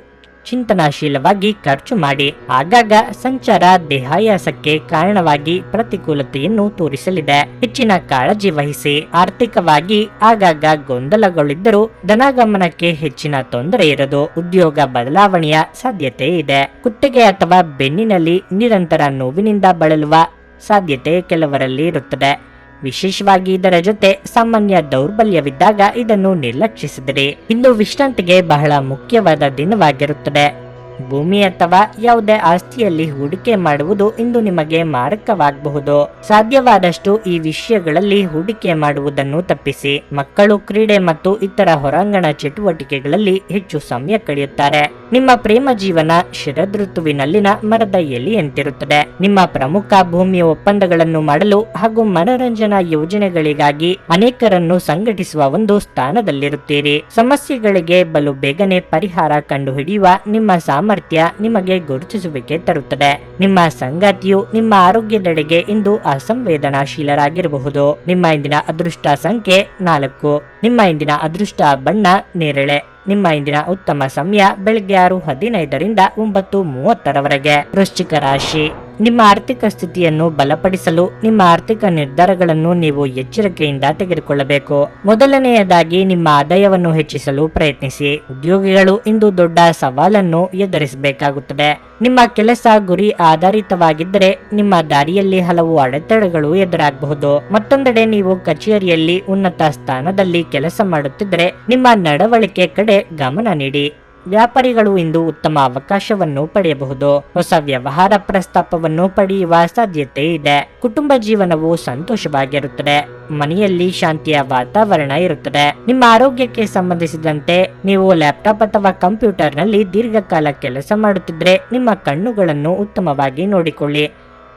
ಚಿಂತನಾಶೀಲವಾಗಿ ಖರ್ಚು ಮಾಡಿ. ಆಗಾಗ ಸಂಚಾರ ದೇಹಾಯಾಸಕ್ಕೆ ಕಾರಣವಾಗಿ ಪ್ರತಿಕೂಲತೆಯನ್ನು ತೋರಿಸಲಿದೆ. ಹೆಚ್ಚಿನ ಕಾಳಜಿ ವಹಿಸಿ. ಆರ್ಥಿಕವಾಗಿ ಆಗಾಗ ಗೊಂದಲಗಳಿದ್ದರೂ ಧನಾಗಮನಕ್ಕೆ ಹೆಚ್ಚಿನ ತೊಂದರೆ ಇರದು. ಉದ್ಯೋಗ ಬದಲಾವಣೆಯ ಸಾಧ್ಯತೆ ಇದೆ. ಕುತ್ತಿಗೆ ಅಥವಾ ಬೆನ್ನಿನಲ್ಲಿ ನಿರಂತರ ನೋವಿನಿಂದ ಬಳಲುವ ಸಾಧ್ಯತೆ ಕೆಲವರಲ್ಲಿ ಇರುತ್ತದೆ. ವಿಶೇಷವಾಗಿ ಇದರ ಜೊತೆ ಸಾಮಾನ್ಯ ದೌರ್ಬಲ್ಯವಿದ್ದಾಗ ಇದನ್ನು ನಿರ್ಲಕ್ಷಿಸಿದರೆ ಇಂದು ವಿಶ್ರಾಂತಿಗೆ ಬಹಳ ಮುಖ್ಯವಾದ ದಿನವಾಗಿರುತ್ತದೆ. ಭೂಮಿ ಅಥವಾ ಯಾವುದೇ ಆಸ್ತಿಯಲ್ಲಿ ಹೂಡಿಕೆ ಮಾಡುವುದು ಇಂದು ನಿಮಗೆ ಮಾರಕವಾಗಬಹುದು. ಸಾಧ್ಯವಾದಷ್ಟು ಈ ವಿಷಯಗಳಲ್ಲಿ ಹೂಡಿಕೆ ಮಾಡುವುದನ್ನು ತಪ್ಪಿಸಿ. ಮಕ್ಕಳು ಕ್ರೀಡೆ ಮತ್ತು ಇತರ ಹೊರಾಂಗಣ ಚಟುವಟಿಕೆಗಳಲ್ಲಿ ಹೆಚ್ಚು ಸಮಯ ಕಳೆಯುತ್ತಾರೆ. ನಿಮ್ಮ ಪ್ರೇಮ ಜೀವನ ಶರದೃತುವಿನಲ್ಲಿನ ಮರದ ಎಲೆಯಂತಿರುತ್ತದೆ. ನಿಮ್ಮ ಪ್ರಮುಖ ಭೂಮಿಯ ಒಪ್ಪಂದಗಳನ್ನು ಮಾಡಲು ಹಾಗೂ ಮನರಂಜನಾ ಯೋಜನೆಗಳಿಗಾಗಿ ಅನೇಕರನ್ನು ಸಂಘಟಿಸುವ ಒಂದು ಸ್ಥಾನದಲ್ಲಿರುತ್ತೀರಿ. ಸಮಸ್ಯೆಗಳಿಗೆ ಬಲು ಬೇಗನೆ ಪರಿಹಾರ ಕಂಡುಹಿಡಿಯುವ ನಿಮ್ಮ ಸಾಮರ್ಥ್ಯ ನಿಮಗೆ ಗುರುತಿಸುವಿಕೆ ತರುತ್ತದೆ. ನಿಮ್ಮ ಸಂಗಾತಿಯು ನಿಮ್ಮ ಆರೋಗ್ಯದೆಡೆಗೆ ಇಂದು ಅಸಂವೇದನಾಶೀಲರಾಗಿರಬಹುದು. ನಿಮ್ಮ ಇಂದಿನ ಅದೃಷ್ಟ ಸಂಖ್ಯೆ 4. ನಿಮ್ಮ ಇಂದಿನ ಅದೃಷ್ಟ ಬಣ್ಣ ನೇರಳೆ. ನಿಮ್ಮ ಇಂದಿನ ಉತ್ತಮ ಸಮಯ ಬೆಳಗ್ಗೆ 6:15ರಿಂದ 9:30ರವರೆಗೆ. ವೃಶ್ಚಿಕ ರಾಶಿ, ನಿಮ್ಮ ಆರ್ಥಿಕ ಸ್ಥಿತಿಯನ್ನು ಬಲಪಡಿಸಲು ನಿಮ್ಮ ಆರ್ಥಿಕ ನಿರ್ಧಾರಗಳನ್ನು ನೀವು ಎಚ್ಚರಿಕೆಯಿಂದ ತೆಗೆದುಕೊಳ್ಳಬೇಕು. ಮೊದಲನೆಯದಾಗಿ ನಿಮ್ಮ ಆದಾಯವನ್ನು ಹೆಚ್ಚಿಸಲು ಪ್ರಯತ್ನಿಸಿ. ಉದ್ಯೋಗಿಗಳು ಇಂದು ದೊಡ್ಡ ಸವಾಲನ್ನು ಎದುರಿಸಬೇಕಾಗುತ್ತದೆ. ನಿಮ್ಮ ಕೆಲಸ ಗುರಿ ಆಧಾರಿತವಾಗಿದ್ದರೆ ನಿಮ್ಮ ದಾರಿಯಲ್ಲಿ ಹಲವು ಅಡೆತಡೆಗಳು ಎದುರಾಗಬಹುದು. ಮತ್ತೊಂದೆಡೆ ನೀವು ಕಚೇರಿಯಲ್ಲಿ ಉನ್ನತ ಸ್ಥಾನದಲ್ಲಿ ಕೆಲಸ ಮಾಡುತ್ತಿದ್ದರೆ ನಿಮ್ಮ ನಡವಳಿಕೆ ಕಡೆ ಗಮನ ನೀಡಿ. ವ್ಯಾಪಾರಿಗಳು ಇಂದು ಉತ್ತಮ ಅವಕಾಶವನ್ನು ಪಡೆಯಬಹುದು. ಹೊಸ ವ್ಯವಹಾರ ಪ್ರಸ್ತಾಪವನ್ನು ಪಡೆಯುವ ಸಾಧ್ಯತೆ ಇದೆ. ಕುಟುಂಬ ಜೀವನವು ಸಂತೋಷವಾಗಿರುತ್ತದೆ. ಮನೆಯಲ್ಲಿ ಶಾಂತಿಯ ವಾತಾವರಣ ಇರುತ್ತದೆ. ನಿಮ್ಮ ಆರೋಗ್ಯಕ್ಕೆ ಸಂಬಂಧಿಸಿದಂತೆ ನೀವು ಲ್ಯಾಪ್ಟಾಪ್ ಅಥವಾ ಕಂಪ್ಯೂಟರ್ನಲ್ಲಿ ದೀರ್ಘಕಾಲ ಕೆಲಸ ಮಾಡುತ್ತಿದ್ದರೆ ನಿಮ್ಮ ಕಣ್ಣುಗಳನ್ನು ಉತ್ತಮವಾಗಿ ನೋಡಿಕೊಳ್ಳಿ.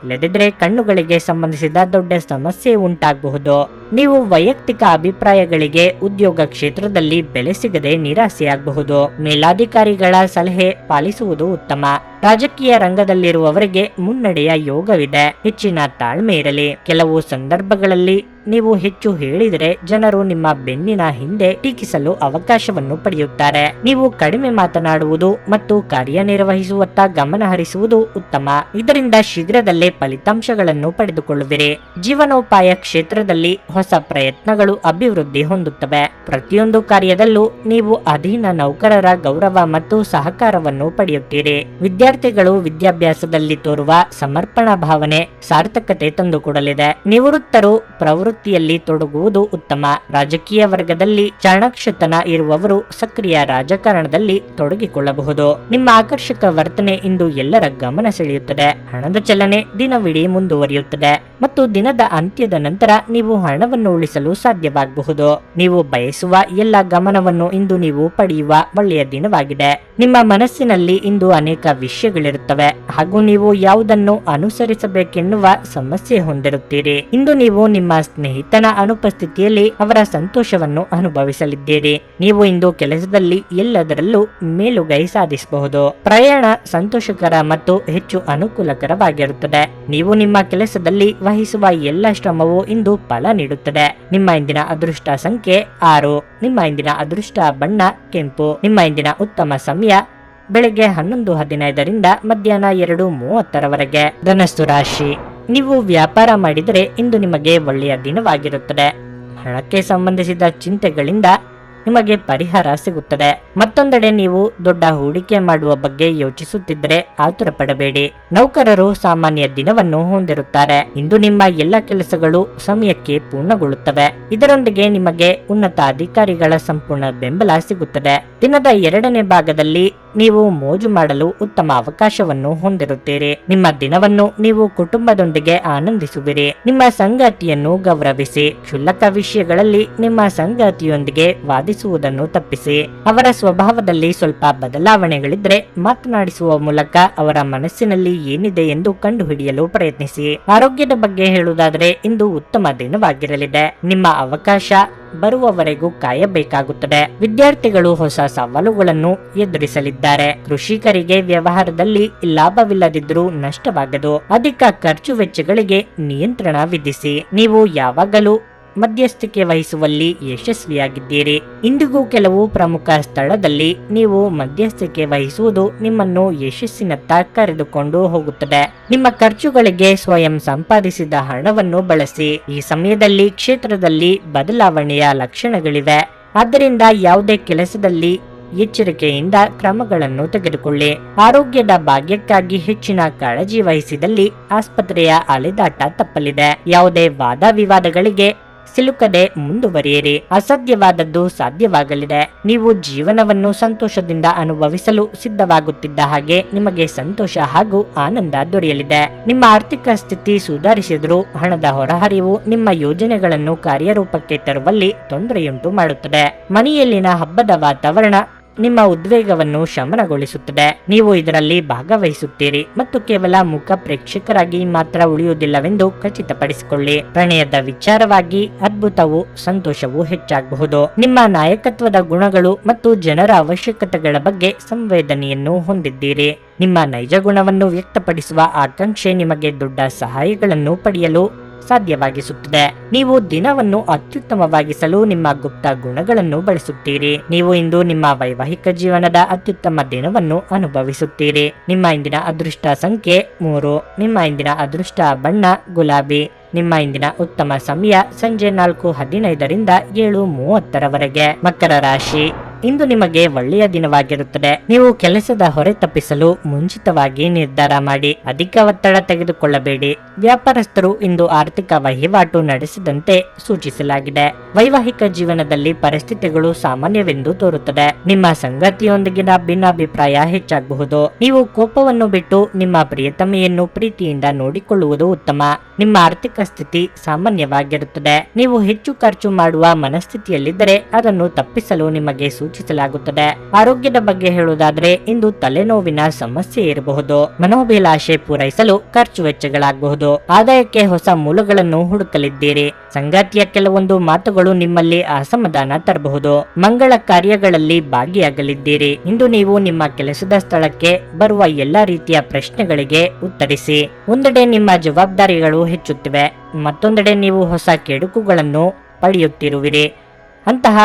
ಇಲ್ಲದಿದ್ದರೆ ಕಣ್ಣುಗಳಿಗೆ ಸಂಬಂಧಿಸಿದ ದೊಡ್ಡ ಸಮಸ್ಯೆ ಉಂಟಾಗಬಹುದು. ನೀವು ವೈಯಕ್ತಿಕ ಅಭಿಪ್ರಾಯಗಳಿಗೆ ಉದ್ಯೋಗ ಕ್ಷೇತ್ರದಲ್ಲಿ ಬೆಲೆ ಸಿಗದೆ ನಿರಾಸೆಯಾಗಬಹುದು. ಮೇಲಾಧಿಕಾರಿಗಳ ಸಲಹೆ ಪಾಲಿಸುವುದು ಉತ್ತಮ. ರಾಜಕೀಯ ರಂಗದಲ್ಲಿರುವವರಿಗೆ ಮುನ್ನಡೆಯ ಯೋಗವಿದೆ. ಹೆಚ್ಚಿನ ತಾಳ್ಮೆ ಇರಲಿ. ಕೆಲವು ಸಂದರ್ಭಗಳಲ್ಲಿ ನೀವು ಹೆಚ್ಚು ಹೇಳಿದರೆ ಜನರು ನಿಮ್ಮ ಬೆನ್ನಿನ ಹಿಂದೆ ಟೀಕಿಸಲು ಅವಕಾಶವನ್ನು ಪಡೆಯುತ್ತಾರೆ. ನೀವು ಕಡಿಮೆ ಮಾತನಾಡುವುದು ಮತ್ತು ಕಾರ್ಯನಿರ್ವಹಿಸುವತ್ತ ಗಮನ ಹರಿಸುವುದು ಉತ್ತಮ. ಇದರಿಂದ ಶೀಘ್ರದಲ್ಲೇ ಫಲಿತಾಂಶಗಳನ್ನು ಪಡೆದುಕೊಳ್ಳುವಿರಿ. ಜೀವನೋಪಾಯ ಕ್ಷೇತ್ರದಲ್ಲಿ ಹೊಸ ಪ್ರಯತ್ನಗಳು ಅಭಿವೃದ್ಧಿ ಹೊಂದುತ್ತವೆ. ಪ್ರತಿಯೊಂದು ಕಾರ್ಯದಲ್ಲೂ ನೀವು ಅಧೀನ ನೌಕರರ ಗೌರವ ಮತ್ತು ಸಹಕಾರವನ್ನು ಪಡೆಯುತ್ತೀರಿ. ವಿದ್ಯಾರ್ಥಿಗಳು ವಿದ್ಯಾಭ್ಯಾಸದಲ್ಲಿ ತೋರುವ ಸಮರ್ಪಣಾ ಭಾವನೆ ಸಾರ್ಥಕತೆ ತಂದುಕೊಡಲಿದೆ. ನಿವೃತ್ತರು ಪ್ರವೃತ್ತಿಯಲ್ಲಿ ತೊಡಗುವುದು ಉತ್ತಮ. ರಾಜಕೀಯ ವರ್ಗದಲ್ಲಿ ಚಾಣಾಕ್ಷತನ ಇರುವವರು ಸಕ್ರಿಯ ರಾಜಕಾರಣದಲ್ಲಿ ತೊಡಗಿಕೊಳ್ಳಬಹುದು. ನಿಮ್ಮ ಆಕರ್ಷಕ ವರ್ತನೆ ಇಂದು ಎಲ್ಲರ ಗಮನ ಸೆಳೆಯುತ್ತದೆ. ಹಣದ ಚಲನೆ ದಿನವಿಡೀ ಮುಂದುವರಿಯುತ್ತದೆ ಮತ್ತು ದಿನದ ಅಂತ್ಯದ ನಂತರ ನೀವು ಹಣವನ್ನು ಉಳಿಸಲು ಸಾಧ್ಯವಾಗಬಹುದು. ನೀವು ಬಯಸುವ ಎಲ್ಲ ಗಮನವನ್ನು ಇಂದು ನೀವು ಪಡೆಯುವ ಒಳ್ಳೆಯ ದಿನವಾಗಿದೆ. ನಿಮ್ಮ ಮನಸ್ಸಿನಲ್ಲಿ ಇಂದು ಅನೇಕ ವಿಷಯ ವಿಷಯಗಳಿರುತ್ತವೆ ಹಾಗೂ ನೀವು ಯಾವುದನ್ನು ಅನುಸರಿಸಬೇಕೆನ್ನುವ ಸಮಸ್ಯೆ ಹೊಂದಿರುತ್ತೀರಿ. ಇಂದು ನೀವು ನಿಮ್ಮ ಸ್ನೇಹಿತನ ಅನುಪಸ್ಥಿತಿಯಲ್ಲಿ ಅವರ ಸಂತೋಷವನ್ನು ಅನುಭವಿಸಲಿದ್ದೀರಿ. ನೀವು ಇಂದು ಕೆಲಸದಲ್ಲಿ ಎಲ್ಲದರಲ್ಲೂ ಮೇಲುಗೈ ಸಾಧಿಸಬಹುದು. ಪ್ರಯಾಣ ಸಂತೋಷಕರ ಮತ್ತು ಹೆಚ್ಚು ಅನುಕೂಲಕರವಾಗಿರುತ್ತದೆ. ನೀವು ನಿಮ್ಮ ಕೆಲಸದಲ್ಲಿ ವಹಿಸುವ ಎಲ್ಲ ಶ್ರಮವು ಇಂದು ಫಲ ನೀಡುತ್ತದೆ. ನಿಮ್ಮ ಇಂದಿನ ಅದೃಷ್ಟ ಸಂಖ್ಯೆ 6. ನಿಮ್ಮ ಇಂದಿನ ಅದೃಷ್ಟ ಬಣ್ಣ ಕೆಂಪು. ನಿಮ್ಮ ಇಂದಿನ ಉತ್ತಮ ಸಮಯ ಬೆಳಗ್ಗೆ 11:15 ಮಧ್ಯಾಹ್ನ 2:30 ಧನಸ್ಸು ರಾಶಿ. ನೀವು ವ್ಯಾಪಾರ ಮಾಡಿದರೆ ಇಂದು ನಿಮಗೆ ಒಳ್ಳೆಯ ದಿನವಾಗಿರುತ್ತದೆ. ಹಣಕ್ಕೆ ಸಂಬಂಧಿಸಿದ ಚಿಂತೆಗಳಿಂದ ನಿಮಗೆ ಪರಿಹಾರ ಸಿಗುತ್ತದೆ. ಮತ್ತೊಂದೆಡೆ ನೀವು ದೊಡ್ಡ ಹೂಡಿಕೆ ಮಾಡುವ ಬಗ್ಗೆ ಯೋಚಿಸುತ್ತಿದ್ದರೆ ಆತುರ ಪಡಬೇಡಿ. ನೌಕರರು ಸಾಮಾನ್ಯ ದಿನವನ್ನು ಹೊಂದಿರುತ್ತಾರೆ. ಇಂದು ನಿಮ್ಮ ಎಲ್ಲ ಕೆಲಸಗಳು ಸಮಯಕ್ಕೆ ಪೂರ್ಣಗೊಳ್ಳುತ್ತವೆ. ಇದರೊಂದಿಗೆ ನಿಮಗೆ ಉನ್ನತ ಅಧಿಕಾರಿಗಳ ಸಂಪೂರ್ಣ ಬೆಂಬಲ ಸಿಗುತ್ತದೆ. ದಿನದ 2ನೇ ಭಾಗದಲ್ಲಿ ನೀವು ಮೋಜು ಮಾಡಲು ಉತ್ತಮ ಅವಕಾಶವನ್ನು ಹೊಂದಿರುತ್ತೀರಿ. ನಿಮ್ಮ ದಿನವನ್ನು ನೀವು ಕುಟುಂಬದೊಂದಿಗೆ ಆನಂದಿಸುವಿರಿ. ನಿಮ್ಮ ಸಂಗಾತಿಯನ್ನು ಗೌರವಿಸಿ. ಕ್ಷುಲ್ಲಕ ವಿಷಯಗಳಲ್ಲಿ ನಿಮ್ಮ ಸಂಗಾತಿಯೊಂದಿಗೆ ವಾದಿಸುವುದನ್ನು ತಪ್ಪಿಸಿ. ಅವರ ಸ್ವಭಾವದಲ್ಲಿ ಸ್ವಲ್ಪ ಬದಲಾವಣೆಗಳಿದ್ರೆ ಮಾತನಾಡಿಸುವ ಮೂಲಕ ಅವರ ಮನಸ್ಸಿನಲ್ಲಿ ಏನಿದೆ ಎಂದು ಕಂಡುಹಿಡಿಯಲು ಪ್ರಯತ್ನಿಸಿ. ಆರೋಗ್ಯದ ಬಗ್ಗೆ ಹೇಳುವುದಾದರೆ ಇಂದು ಉತ್ತಮ ದಿನವಾಗಿರಲಿದೆ. ನಿಮ್ಮ ಅವಕಾಶ ಬರುವವರೆಗೂ ಕಾಯಬೇಕಾಗುತ್ತದೆ. ವಿದ್ಯಾರ್ಥಿಗಳು ಹೊಸ ಸವಾಲುಗಳನ್ನು ಎದುರಿಸಲಿದ್ದಾರೆ. ಕೃಷಿಕರಿಗೆ ವ್ಯವಹಾರದಲ್ಲಿ ಲಾಭವಿಲ್ಲದಿದ್ದರೂ ನಷ್ಟವಾಗದು. ಅಧಿಕ ಖರ್ಚು ವೆಚ್ಚಗಳಿಗೆ ನಿಯಂತ್ರಣ ವಿಧಿಸಿ. ನೀವು ಯಾವಾಗಲೂ ಮಧ್ಯಸ್ಥಿಕೆ ವಹಿಸುವಲ್ಲಿ ಯಶಸ್ವಿಯಾಗಿದ್ದೀರಿ. ಇಂದಿಗೂ ಕೆಲವು ಪ್ರಮುಖ ಸ್ಥಳದಲ್ಲಿ ನೀವು ಮಧ್ಯಸ್ಥಿಕೆ ವಹಿಸುವುದು ನಿಮ್ಮನ್ನು ಯಶಸ್ಸಿನತ್ತ ಕರೆದುಕೊಂಡು ಹೋಗುತ್ತದೆ. ನಿಮ್ಮ ಖರ್ಚುಗಳಿಗೆ ಸ್ವಯಂ ಸಂಪಾದಿಸಿದ ಹಣವನ್ನು ಬಳಸಿ. ಈ ಸಮಯದಲ್ಲಿ ಕ್ಷೇತ್ರದಲ್ಲಿ ಬದಲಾವಣೆಯ ಲಕ್ಷಣಗಳಿವೆ. ಆದ್ದರಿಂದ ಯಾವುದೇ ಕೆಲಸದಲ್ಲಿ ಎಚ್ಚರಿಕೆಯಿಂದ ಕ್ರಮಗಳನ್ನು ತೆಗೆದುಕೊಳ್ಳಿ. ಆರೋಗ್ಯದ ಭಾಗ್ಯಕ್ಕಾಗಿ ಹೆಚ್ಚಿನ ಕಾಳಜಿ ವಹಿಸಿದಲ್ಲಿ ಆಸ್ಪತ್ರೆಯ ಅಲೆದಾಟ ತಪ್ಪಲಿದೆ. ಯಾವುದೇ ವಾದ ವಿವಾದಗಳಿಗೆ ಸಿಲುಕದೆ ಮುಂದುವರಿಯಿರಿ. ಅಸಾಧ್ಯವಾದದ್ದು ಸಾಧ್ಯವಾಗಲಿದೆ. ನೀವು ಜೀವನವನ್ನು ಸಂತೋಷದಿಂದ ಅನುಭವಿಸಲು ಸಿದ್ಧವಾಗುತ್ತಿದ್ದ ಹಾಗೆ ನಿಮಗೆ ಸಂತೋಷ ಹಾಗೂ ಆನಂದ ದೊರೆಯಲಿದೆ. ನಿಮ್ಮ ಆರ್ಥಿಕ ಸ್ಥಿತಿ ಸುಧಾರಿಸಿದರೂ ಹಣದ ಹೊರಹರಿವು ನಿಮ್ಮ ಯೋಜನೆಗಳನ್ನು ಕಾರ್ಯರೂಪಕ್ಕೆ ತರುವಲ್ಲಿ ತೊಂದರೆಯುಂಟು ಮಾಡುತ್ತದೆ. ಮನೆಯಲ್ಲಿನ ಹಬ್ಬದ ವಾತಾವರಣ ನಿಮ್ಮ ಉದ್ವೇಗವನ್ನು ಶಮನಗೊಳಿಸುತ್ತದೆ. ನೀವು ಇದರಲ್ಲಿ ಭಾಗವಹಿಸುತ್ತೀರಿ ಮತ್ತು ಕೇವಲ ಮುಖ ಪ್ರೇಕ್ಷಕರಾಗಿ ಮಾತ್ರ ಉಳಿಯುವುದಿಲ್ಲವೆಂದು ಖಚಿತಪಡಿಸಿಕೊಳ್ಳಿ. ಪ್ರಣಯದ ವಿಚಾರವಾಗಿ ಅದ್ಭುತವೂ ಸಂತೋಷವೂ ಹೆಚ್ಚಾಗಬಹುದು. ನಿಮ್ಮ ನಾಯಕತ್ವದ ಗುಣಗಳು ಮತ್ತು ಜನರ ಅವಶ್ಯಕತೆಗಳ ಬಗ್ಗೆ ಸಂವೇದನೆಯನ್ನು ಹೊಂದಿದ್ದೀರಿ. ನಿಮ್ಮ ನೈಜ ಗುಣವನ್ನು ವ್ಯಕ್ತಪಡಿಸುವ ಆಕಾಂಕ್ಷೆ ನಿಮಗೆ ದೊಡ್ಡ ಸಹಾಯಗಳನ್ನು ಪಡೆಯಲು ಸಾಧ್ಯವಾಗಿಸುತ್ತದೆ. ನೀವು ದಿನವನ್ನು ಅತ್ಯುತ್ತಮವಾಗಿಸಲು ನಿಮ್ಮ ಗುಪ್ತ ಗುಣಗಳನ್ನು ಬಳಸುತ್ತೀರಿ. ನೀವು ಇಂದು ನಿಮ್ಮ ವೈವಾಹಿಕ ಜೀವನದ ಅತ್ಯುತ್ತಮ ದಿನವನ್ನು ಅನುಭವಿಸುತ್ತೀರಿ. ನಿಮ್ಮ ಇಂದಿನ ಅದೃಷ್ಟ ಸಂಖ್ಯೆ 3. ನಿಮ್ಮ ಇಂದಿನ ಅದೃಷ್ಟ ಬಣ್ಣ ಗುಲಾಬಿ. ನಿಮ್ಮ ಇಂದಿನ ಉತ್ತಮ ಸಮಯ ಸಂಜೆ 4:15 7:30 ಮಕರ ರಾಶಿ. ಇಂದು ನಿಮಗೆ ಒಳ್ಳೆಯ ದಿನವಾಗಿರುತ್ತದೆ. ನೀವು ಕೆಲಸದ ಹೊರೆ ತಪ್ಪಿಸಲು ಮುಂಚಿತವಾಗಿ ನಿರ್ಧಾರ ಮಾಡಿ. ಅಧಿಕ ಒತ್ತಡ ತೆಗೆದುಕೊಳ್ಳಬೇಡಿ. ವ್ಯಾಪಾರಸ್ಥರು ಇಂದು ಆರ್ಥಿಕ ವಹಿವಾಟು ನಡೆಸಿದಂತೆ ಸೂಚಿಸಲಾಗಿದೆ. ವೈವಾಹಿಕ ಜೀವನದಲ್ಲಿ ಪರಿಸ್ಥಿತಿಗಳು ಸಾಮಾನ್ಯವೆಂದು ತೋರುತ್ತದೆ. ನಿಮ್ಮ ಸಂಗಾತಿಯೊಂದಿಗಿನ ಭಿನ್ನಾಭಿಪ್ರಾಯ ಹೆಚ್ಚಾಗಬಹುದು. ನೀವು ಕೋಪವನ್ನು ಬಿಟ್ಟು ನಿಮ್ಮ ಪ್ರಿಯತಮೆಯನ್ನು ಪ್ರೀತಿಯಿಂದ ನೋಡಿಕೊಳ್ಳುವುದು ಉತ್ತಮ. ನಿಮ್ಮ ಆರ್ಥಿಕ ಸ್ಥಿತಿ ಸಾಮಾನ್ಯವಾಗಿರುತ್ತದೆ. ನೀವು ಹೆಚ್ಚು ಖರ್ಚು ಮಾಡುವ ಮನಸ್ಥಿತಿಯಲ್ಲಿದ್ದರೆ ಅದನ್ನು ತಪ್ಪಿಸಲು ನಿಮಗೆ ಸೂಚಿಸಲಾಗುತ್ತದೆ. ಆರೋಗ್ಯದ ಬಗ್ಗೆ ಹೇಳುವುದಾದರೆ ಇಂದು ತಲೆನೋವಿನ ಸಮಸ್ಯೆ ಇರಬಹುದು. ಮನೋಭಿಲಾಷೆ ಪೂರೈಸಲು ಖರ್ಚು ವೆಚ್ಚಗಳಾಗಬಹುದು. ಆದಾಯಕ್ಕೆ ಹೊಸ ಮೂಲಗಳನ್ನು ಹುಡುಕಲಿದ್ದೀರಿ. ಸಂಗಾತಿಯ ಕೆಲವೊಂದು ಮಾತುಗಳು ನಿಮ್ಮಲ್ಲಿ ಅಸಮಾಧಾನ ತರಬಹುದು. ಮಂಗಳ ಕಾರ್ಯಗಳಲ್ಲಿ ಭಾಗಿಯಾಗಲಿದ್ದೀರಿ. ಇಂದು ನೀವು ನಿಮ್ಮ ಕೆಲಸದ ಸ್ಥಳಕ್ಕೆ ಬರುವ ಎಲ್ಲಾ ರೀತಿಯ ಪ್ರಶ್ನೆಗಳಿಗೆ ಉತ್ತರಿಸಿ. ಒಂದೆಡೆ ನಿಮ್ಮ ಜವಾಬ್ದಾರಿಗಳು ಹೆಚ್ಚುತ್ತಿವೆ, ಮತ್ತೊಂದೆಡೆ ನೀವು ಹೊಸ ಕೆಡುಕುಗಳನ್ನು ಪಡೆಯುತ್ತಿರುವಿರಿ. ಅಂತಹ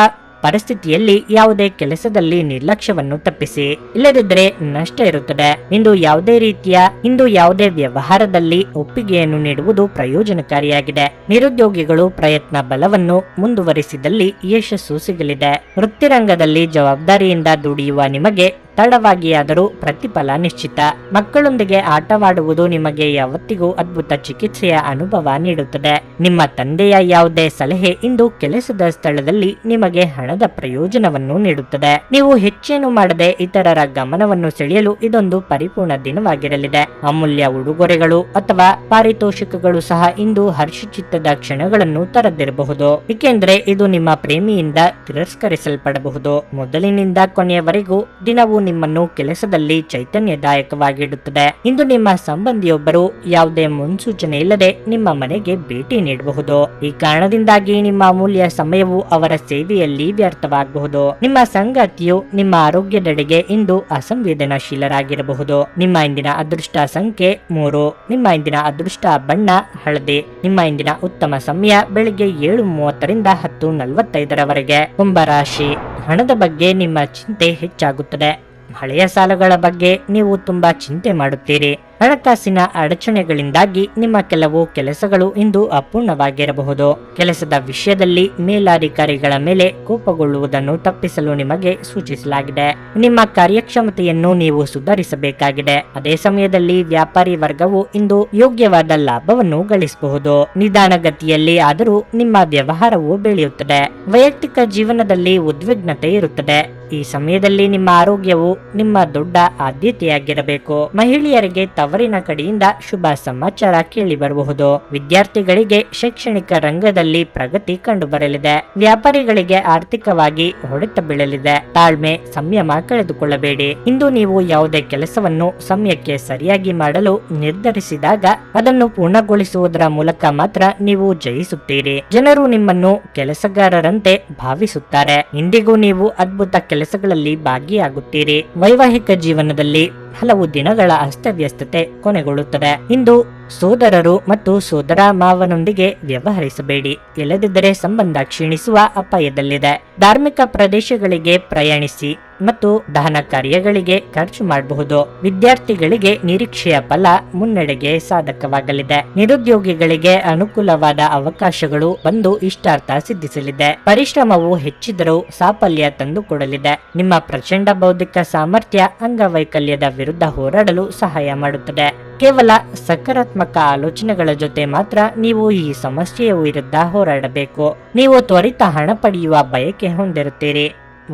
ಪರಿಸ್ಥಿತಿಯಲ್ಲಿ ಯಾವುದೇ ಕೆಲಸದಲ್ಲಿ ನಿರ್ಲಕ್ಷ್ಯವನ್ನು ತಪ್ಪಿಸಿ. ಇಲ್ಲದಿದ್ದರೆ ನಷ್ಟ ಇರುತ್ತದೆ. ಇಂದು ಯಾವುದೇ ವ್ಯವಹಾರದಲ್ಲಿ ಒಪ್ಪಿಗೆಯನ್ನು ನೀಡುವುದು ಪ್ರಯೋಜನಕಾರಿಯಾಗಿದೆ. ನಿರುದ್ಯೋಗಿಗಳು ಪ್ರಯತ್ನ ಬಲವನ್ನು ಮುಂದುವರಿಸಿದಲ್ಲಿ ಯಶಸ್ಸು ಸಿಗಲಿದೆ. ವೃತ್ತಿರಂಗದಲ್ಲಿ ಜವಾಬ್ದಾರಿಯಿಂದ ದುಡಿಯುವ ನಿಮಗೆ ತಡವಾಗಿಯಾದರೂ ಪ್ರತಿಫಲ ನಿಶ್ಚಿತ. ಮಕ್ಕಳೊಂದಿಗೆ ಆಟವಾಡುವುದು ನಿಮಗೆ ಯಾವತ್ತಿಗೂ ಅದ್ಭುತ ಚಿಕಿತ್ಸೆಯ ಅನುಭವ ನೀಡುತ್ತದೆ. ನಿಮ್ಮ ತಂದೆಯ ಯಾವುದೇ ಸಲಹೆ ಇಂದು ಕೆಲಸದ ಸ್ಥಳದಲ್ಲಿ ನಿಮಗೆ ಹಣದ ಪ್ರಯೋಜನವನ್ನು ನೀಡುತ್ತದೆ. ನೀವು ಹೆಚ್ಚೇನು ಮಾಡದೆ ಇತರರ ಗಮನವನ್ನು ಸೆಳೆಯಲು ಇದೊಂದು ಪರಿಪೂರ್ಣ ದಿನವಾಗಿರಲಿದೆ. ಅಮೂಲ್ಯ ಉಡುಗೊರೆಗಳು ಅಥವಾ ಪಾರಿತೋಷಿಕಗಳು ಸಹ ಇಂದು ಹರ್ಷಚಿತ್ತದ ಕ್ಷಣಗಳನ್ನು ತರದಿರಬಹುದು, ಏಕೆಂದರೆ ಇದು ನಿಮ್ಮ ಪ್ರೇಮಿಯಿಂದ ತಿರಸ್ಕರಿಸಲ್ಪಡಬಹುದು. ಮೊದಲಿನಿಂದ ಕೊನೆಯವರೆಗೂ ದಿನವು ನಿಮ್ಮನ್ನು ಕೆಲಸದಲ್ಲಿ ಚೈತನ್ಯದಾಯಕವಾಗಿಡುತ್ತದೆ. ಇಂದು ನಿಮ್ಮ ಸಂಬಂಧಿಯೊಬ್ಬರು ಯಾವುದೇ ಮುನ್ಸೂಚನೆ ಇಲ್ಲದೆ ನಿಮ್ಮ ಮನೆಗೆ ಭೇಟಿ ನೀಡಬಹುದು. ಈ ಕಾರಣದಿಂದಾಗಿ ನಿಮ್ಮ ಅಮೂಲ್ಯ ಸಮಯವು ಅವರ ಸೇವೆಯಲ್ಲಿ ವ್ಯರ್ಥವಾಗಬಹುದು. ನಿಮ್ಮ ಸಂಗಾತಿಯು ನಿಮ್ಮ ಆರೋಗ್ಯದೆಡೆಗೆ ಇಂದು ಅಸಂವೇದನಾಶೀಲರಾಗಿರಬಹುದು. ನಿಮ್ಮ ಇಂದಿನ ಅದೃಷ್ಟ ಸಂಖ್ಯೆ 3. ನಿಮ್ಮ ಇಂದಿನ ಅದೃಷ್ಟ ಬಣ್ಣ ಹಳದಿ. ನಿಮ್ಮ ಇಂದಿನ ಉತ್ತಮ ಸಮಯ ಬೆಳಿಗ್ಗೆ 7:30ರಿಂದ 10:45ರವರೆಗೆ. ಕುಂಭರಾಶಿ, ಹಣದ ಬಗ್ಗೆ ನಿಮ್ಮ ಚಿಂತೆ ಹೆಚ್ಚಾಗುತ್ತದೆ. ಹಳೆಯ ಸಾಲಗಳ ಬಗ್ಗೆ ನೀವು ತುಂಬಾ ಚಿಂತೆ ಮಾಡುತ್ತೀರಿ. ಹಣಕಾಸಿನ ಅಡಚಣೆಗಳಿಂದಾಗಿ ನಿಮ್ಮ ಕೆಲವು ಕೆಲಸಗಳು ಇಂದು ಅಪೂರ್ಣವಾಗಿರಬಹುದು. ಕೆಲಸದ ವಿಷಯದಲ್ಲಿ ಮೇಲಾಧಿಕಾರಿಗಳ ಮೇಲೆ ಕೋಪಗೊಳ್ಳುವುದನ್ನು ತಪ್ಪಿಸಲು ನಿಮಗೆ ಸೂಚಿಸಲಾಗಿದೆ. ನಿಮ್ಮ ಕಾರ್ಯಕ್ಷಮತೆಯನ್ನು ನೀವು ಸುಧಾರಿಸಬೇಕಾಗಿದೆ. ಅದೇ ಸಮಯದಲ್ಲಿ ವ್ಯಾಪಾರಿ ವರ್ಗವು ಇಂದು ಯೋಗ್ಯವಾದ ಲಾಭವನ್ನು ಗಳಿಸಬಹುದು. ನಿಧಾನಗತಿಯಲ್ಲಿ ಆದರೂ ನಿಮ್ಮ ವ್ಯವಹಾರವು ಬೆಳೆಯುತ್ತದೆ. ವೈಯಕ್ತಿಕ ಜೀವನದಲ್ಲಿ ಉದ್ವಿಗ್ನತೆ ಇರುತ್ತದೆ. ಈ ಸಮಯದಲ್ಲಿ ನಿಮ್ಮ ಆರೋಗ್ಯವು ನಿಮ್ಮ ದೊಡ್ಡ ಆದ್ಯತೆಯಾಗಿರಬೇಕು. ಮಹಿಳೆಯರಿಗೆ ತವರಿನ ಕಡೆಯಿಂದ ಶುಭ ಸಮಾಚಾರ ಕೇಳಿ ಬರಬಹುದು. ವಿದ್ಯಾರ್ಥಿಗಳಿಗೆ ಶೈಕ್ಷಣಿಕ ರಂಗದಲ್ಲಿ ಪ್ರಗತಿ ಕಂಡುಬರಲಿದೆ. ವ್ಯಾಪಾರಿಗಳಿಗೆ ಆರ್ಥಿಕವಾಗಿ ಹೊಡೆತ ಬೀಳಲಿದೆ. ತಾಳ್ಮೆ, ಸಂಯಮ ಕಳೆದುಕೊಳ್ಳಬೇಡಿ. ಇಂದು ನೀವು ಯಾವುದೇ ಕೆಲಸವನ್ನು ಸಮಯಕ್ಕೆ ಸರಿಯಾಗಿ ಮಾಡಲು ನಿರ್ಧರಿಸಿದಾಗ ಅದನ್ನು ಪೂರ್ಣಗೊಳಿಸುವುದರ ಮೂಲಕ ಮಾತ್ರ ನೀವು ಜಯಿಸುತ್ತೀರಿ. ಜನರು ನಿಮ್ಮನ್ನು ಕೆಲಸಗಾರರಂತೆ ಭಾವಿಸುತ್ತಾರೆ. ಇಂದಿಗೂ ನೀವು ಅದ್ಭುತ ಕೆಲಸಗಳಲ್ಲಿ ಭಾಗಿಯಾಗುತ್ತೀರಿ. ವೈವಾಹಿಕ ಜೀವನದಲ್ಲಿ ಹಲವು ದಿನಗಳ ಅಸ್ತವ್ಯಸ್ತತೆ ಕೊನೆಗೊಳ್ಳುತ್ತದೆ. ಇಂದು ಸೋದರರು ಮತ್ತು ಸೋದರ ಮಾವನೊಂದಿಗೆ ವ್ಯವಹರಿಸಬೇಡಿ. ಇಲ್ಲದಿದ್ದರೆ ಸಂಬಂಧ ಕ್ಷೀಣಿಸುವ ಅಪಾಯದಲ್ಲಿದೆ. ಧಾರ್ಮಿಕ ಪ್ರದೇಶಗಳಿಗೆ ಪ್ರಯಾಣಿಸಿ ಮತ್ತು ದಾನ ಕಾರ್ಯಗಳಿಗೆ ಖರ್ಚು ಮಾಡಬಹುದು. ವಿದ್ಯಾರ್ಥಿಗಳಿಗೆ ನಿರೀಕ್ಷೆಯ ಫಲ ಮುನ್ನಡೆಗೆ ಸಾಧಕವಾಗಲಿದೆ. ನಿರುದ್ಯೋಗಿಗಳಿಗೆ ಅನುಕೂಲವಾದ ಅವಕಾಶಗಳು ಬಂದು ಇಷ್ಟಾರ್ಥ ಸಿದ್ಧಿಸಲಿದೆ. ಪರಿಶ್ರಮವು ಹೆಚ್ಚಿದರೂ ಸಾಫಲ್ಯ ತಂದುಕೊಡಲಿದೆ. ನಿಮ್ಮ ಪ್ರಚಂಡ ಬೌದ್ಧಿಕ ಸಾಮರ್ಥ್ಯ ಅಂಗವೈಕಲ್ಯದ ವಿರುದ್ಧ ಹೋರಾಡಲು ಸಹಾಯ ಮಾಡುತ್ತದೆ. ಕೇವಲ ಸಕಾರಾತ್ಮಕ ಆಲೋಚನೆಗಳ ಜೊತೆ ಮಾತ್ರ ನೀವು ಈ ಸಮಸ್ಯೆಯ ವಿರುದ್ಧ ಹೋರಾಡಬೇಕು. ನೀವು ತ್ವರಿತ ಹಣ ಪಡೆಯುವ ಬಯಕೆ ಹೊಂದಿರುತ್ತೀರಿ.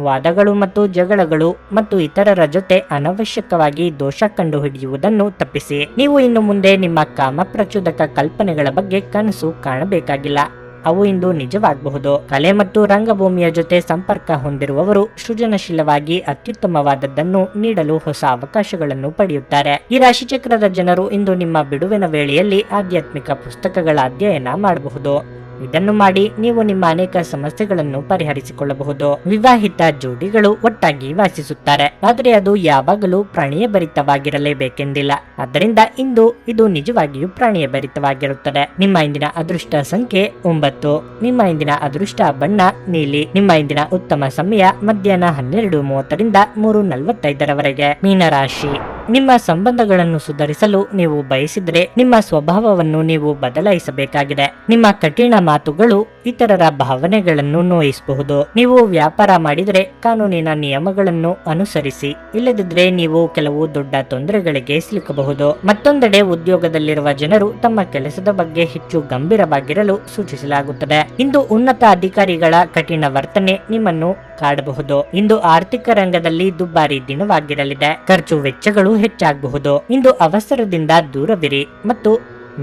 ವಾದಗಳು ಮತ್ತು ಜಗಳಗಳು ಮತ್ತು ಇತರರ ಜೊತೆ ಅನವಶ್ಯಕವಾಗಿ ದೋಷ ಕಂಡುಹಿಡಿಯುವುದನ್ನು ತಪ್ಪಿಸಿ. ನೀವು ಇನ್ನು ಮುಂದೆ ನಿಮ್ಮ ಕಾಮಪ್ರಚೋದಕ ಕಲ್ಪನೆಗಳ ಬಗ್ಗೆ ಕನಸು ಕಾಣಬೇಕಾಗಿಲ್ಲ. ಅವು ಇಂದು ನಿಜವಾಗಬಹುದು. ಕಲೆ ಮತ್ತು ರಂಗಭೂಮಿಯ ಜೊತೆ ಸಂಪರ್ಕ ಹೊಂದಿರುವವರು ಸೃಜನಶೀಲವಾಗಿ ಅತ್ಯುತ್ತಮವಾದದ್ದನ್ನು ನೀಡಲು ಹೊಸ ಅವಕಾಶಗಳನ್ನು ಪಡೆಯುತ್ತಾರೆ. ಈ ರಾಶಿಚಕ್ರದ ಜನರು ಇಂದು ನಿಮ್ಮ ಬಿಡುವಿನ ವೇಳೆಯಲ್ಲಿ ಆಧ್ಯಾತ್ಮಿಕ ಪುಸ್ತಕಗಳ ಅಧ್ಯಯನ ಮಾಡಬಹುದು. ಇದನ್ನು ಮಾಡಿ ನೀವು ನಿಮ್ಮ ಅನೇಕ ಸಮಸ್ಯೆಗಳನ್ನು ಪರಿಹರಿಸಿಕೊಳ್ಳಬಹುದು. ವಿವಾಹಿತ ಜೋಡಿಗಳು ಒಟ್ಟಾಗಿ ವಾಸಿಸುತ್ತಾರೆ, ಆದರೆ ಅದು ಯಾವಾಗಲೂ ಪ್ರಾಣಿಯಭರಿತವಾಗಿರಲೇಬೇಕೆಂದಿಲ್ಲ. ಆದ್ದರಿಂದ ಇಂದು ಇದು ನಿಜವಾಗಿಯೂ ಪ್ರಾಣಿಯಭರಿತವಾಗಿರುತ್ತದೆ. ನಿಮ್ಮ ಇಂದಿನ ಅದೃಷ್ಟ ಸಂಖ್ಯೆ 9. ನಿಮ್ಮ ಇಂದಿನ ಅದೃಷ್ಟ ಬಣ್ಣ ನೀಲಿ. ನಿಮ್ಮ ಇಂದಿನ ಉತ್ತಮ ಸಮಯ ಮಧ್ಯಾಹ್ನ 12:30ರಿಂದ 3:45ರವರೆಗೆ. ಮೀನರಾಶಿ, ನಿಮ್ಮ ಸಂಬಂಧಗಳನ್ನು ಸುಧಾರಿಸಲು ನೀವು ಬಯಸಿದರೆ ನಿಮ್ಮ ಸ್ವಭಾವವನ್ನು ನೀವು ಬದಲಾಯಿಸಬೇಕಾಗಿದೆ. ನಿಮ್ಮ ಕಠಿಣ ಮಾತುಗಳು ಇತರರ ಭಾವನೆಗಳನ್ನು ನೋಯಿಸಬಹುದು. ನೀವು ವ್ಯಾಪಾರ ಮಾಡಿದರೆ ಕಾನೂನಿನ ನಿಯಮಗಳನ್ನು ಅನುಸರಿಸಿ. ಇಲ್ಲದಿದ್ದರೆ ನೀವು ಕೆಲವು ದೊಡ್ಡ ತೊಂದರೆಗಳಿಗೆ ಸಿಲುಕಬಹುದು. ಮತ್ತೊಂದೆಡೆ ಉದ್ಯೋಗದಲ್ಲಿರುವ ಜನರು ತಮ್ಮ ಕೆಲಸದ ಬಗ್ಗೆ ಹೆಚ್ಚು ಗಂಭೀರವಾಗಿರಲು ಸೂಚಿಸಲಾಗುತ್ತದೆ. ಇಂದು ಉನ್ನತ ಅಧಿಕಾರಿಗಳ ಕಠಿಣ ವರ್ತನೆ ನಿಮ್ಮನ್ನು ಕಾಡಬಹುದು. ಇಂದು ಆರ್ಥಿಕ ರಂಗದಲ್ಲಿ ದುಬಾರಿ ದಿನವಾಗಿರಲಿದೆ. ಖರ್ಚು ವೆಚ್ಚಗಳು ಹೆಚ್ಚಾಗಬಹುದು. ಇಂದು ಅವಸರದಿಂದ ದೂರವಿರಿ ಮತ್ತು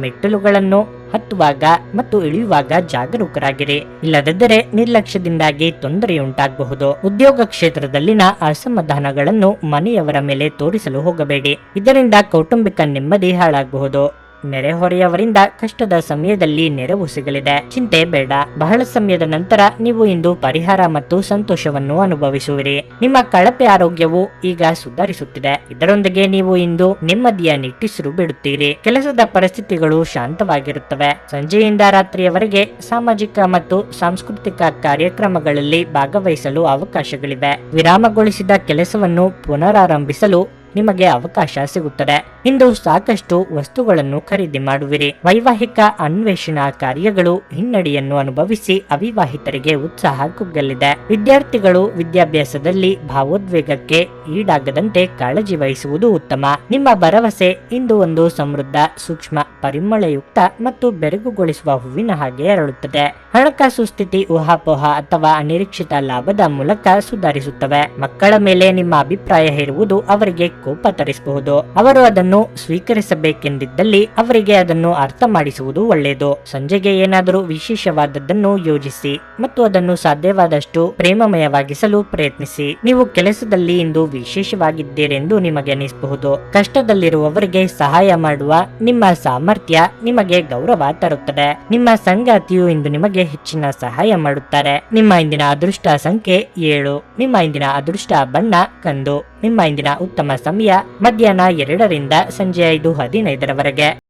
ಮೆಟ್ಟಿಲುಗಳನ್ನು ಹತ್ತುವಾಗ ಮತ್ತು ಇಳಿಯುವಾಗ ಜಾಗರೂಕರಾಗಿರಿ. ಇಲ್ಲದಿದ್ದರೆ ನಿರ್ಲಕ್ಷ್ಯದಿಂದಾಗಿ ತೊಂದರೆಯುಂಟಾಗಬಹುದು. ಉದ್ಯೋಗ ಕ್ಷೇತ್ರದಲ್ಲಿನ ಅಸಮಾಧಾನಗಳನ್ನು ಮನೆಯವರ ಮೇಲೆ ತೋರಿಸಲು ಹೋಗಬೇಡಿ. ಇದರಿಂದ ಕೌಟುಂಬಿಕ ನೆಮ್ಮದಿ ಹಾಳಾಗಬಹುದು. ನೆರೆಹೊರೆಯವರಿಂದ ಕಷ್ಟದ ಸಮಯದಲ್ಲಿ ನೆರವು ಸಿಗಲಿದೆ. ಚಿಂತೆ ಬೇಡ. ಬಹಳ ಸಮಯದ ನಂತರ ನೀವು ಇಂದು ಪರಿಹಾರ ಮತ್ತು ಸಂತೋಷವನ್ನು ಅನುಭವಿಸುವಿರಿ. ನಿಮ್ಮ ಕಳಪೆ ಆರೋಗ್ಯವು ಈಗ ಸುಧಾರಿಸುತ್ತಿದೆ. ಇದರೊಂದಿಗೆ ನೀವು ಇಂದು ನೆಮ್ಮದಿಯ ನಿಟ್ಟುಸಿರು ಬಿಡುತ್ತೀರಿ. ಕೆಲಸದ ಪರಿಸ್ಥಿತಿಗಳು ಶಾಂತವಾಗಿರುತ್ತವೆ. ಸಂಜೆಯಿಂದ ರಾತ್ರಿಯವರೆಗೆ ಸಾಮಾಜಿಕ ಮತ್ತು ಸಾಂಸ್ಕೃತಿಕ ಕಾರ್ಯಕ್ರಮಗಳಲ್ಲಿ ಭಾಗವಹಿಸಲು ಅವಕಾಶಗಳಿವೆ. ವಿರಾಮಗೊಳಿಸಿದ ಕೆಲಸವನ್ನು ಪುನರಾರಂಭಿಸಲು ನಿಮಗೆ ಅವಕಾಶ ಸಿಗುತ್ತದೆ. ಇಂದು ಸಾಕಷ್ಟು ವಸ್ತುಗಳನ್ನು ಖರೀದಿ ಮಾಡುವಿರಿ. ವೈವಾಹಿಕ ಅನ್ವೇಷಣಾ ಕಾರ್ಯಗಳು ಹಿನ್ನಡೆಯನ್ನು ಅನುಭವಿಸಿ ಅವಿವಾಹಿತರಿಗೆ ಉತ್ಸಾಹ ಕುಗ್ಗಲಿದೆ. ವಿದ್ಯಾರ್ಥಿಗಳು ವಿದ್ಯಾಭ್ಯಾಸದಲ್ಲಿ ಭಾವೋದ್ವೇಗಕ್ಕೆ ಈಡಾಗದಂತೆ ಕಾಳಜಿ ವಹಿಸುವುದು ಉತ್ತಮ. ನಿಮ್ಮ ಭರವಸೆ ಇಂದು ಒಂದು ಸಮೃದ್ಧ, ಸೂಕ್ಷ್ಮ, ಪರಿಮಳಯುಕ್ತ ಮತ್ತು ಬೆರಗುಗೊಳಿಸುವ ಹೂವಿನ ಹಾಗೆ ಅರಳುತ್ತದೆ. ಹಣಕಾಸು ಸ್ಥಿತಿ ಊಹಾಪೋಹ ಅಥವಾ ಅನಿರೀಕ್ಷಿತ ಲಾಭದ ಮೂಲಕ ಸುಧಾರಿಸುತ್ತವೆ. ಮಕ್ಕಳ ಮೇಲೆ ನಿಮ್ಮ ಅಭಿಪ್ರಾಯ ಹೇರುವುದು ಅವರಿಗೆ ಕೋಪ ತರಿಸಬಹುದು. ಅವರು ಅದನ್ನು ವಿಷಯವನ್ನು ಸ್ವೀಕರಿಸಬೇಕೆಂದಿದ್ದಲ್ಲಿ ಅವರಿಗೆ ಅದನ್ನು ಅರ್ಥ ಮಾಡಿಸುವುದು ಒಳ್ಳೆಯದು. ಸಂಜೆಗೆ ಏನಾದರೂ ವಿಶೇಷವಾದದ್ದನ್ನು ಯೋಜಿಸಿ ಮತ್ತು ಅದನ್ನು ಸಾಧ್ಯವಾದಷ್ಟು ಪ್ರೇಮಮಯವಾಗಿಸಲು ಪ್ರಯತ್ನಿಸಿ. ನೀವು ಕೆಲಸದಲ್ಲಿ ಇಂದು ವಿಶೇಷವಾಗಿದ್ದೀರೆಂದು ನಿಮಗೆ ಅನಿಸಬಹುದು. ಕಷ್ಟದಲ್ಲಿರುವವರಿಗೆ ಸಹಾಯ ಮಾಡುವ ನಿಮ್ಮ ಸಾಮರ್ಥ್ಯ ನಿಮಗೆ ಗೌರವ ತರುತ್ತದೆ. ನಿಮ್ಮ ಸಂಗಾತಿಯು ಇಂದು ನಿಮಗೆ ಹೆಚ್ಚಿನ ಸಹಾಯ ಮಾಡುತ್ತಾರೆ. ನಿಮ್ಮ ಇಂದಿನ ಅದೃಷ್ಟ ಸಂಖ್ಯೆ 7. ನಿಮ್ಮ ಇಂದಿನ ಅದೃಷ್ಟ ಬಣ್ಣ ಕಂದು. ನಿಮ್ಮ ಇಂದಿನ ಉತ್ತಮ ಸಮಯ ಮಧ್ಯಾಹ್ನ 2 ರಿಂದ ಸಂಜೆ 5:15 ರವರೆಗೆ.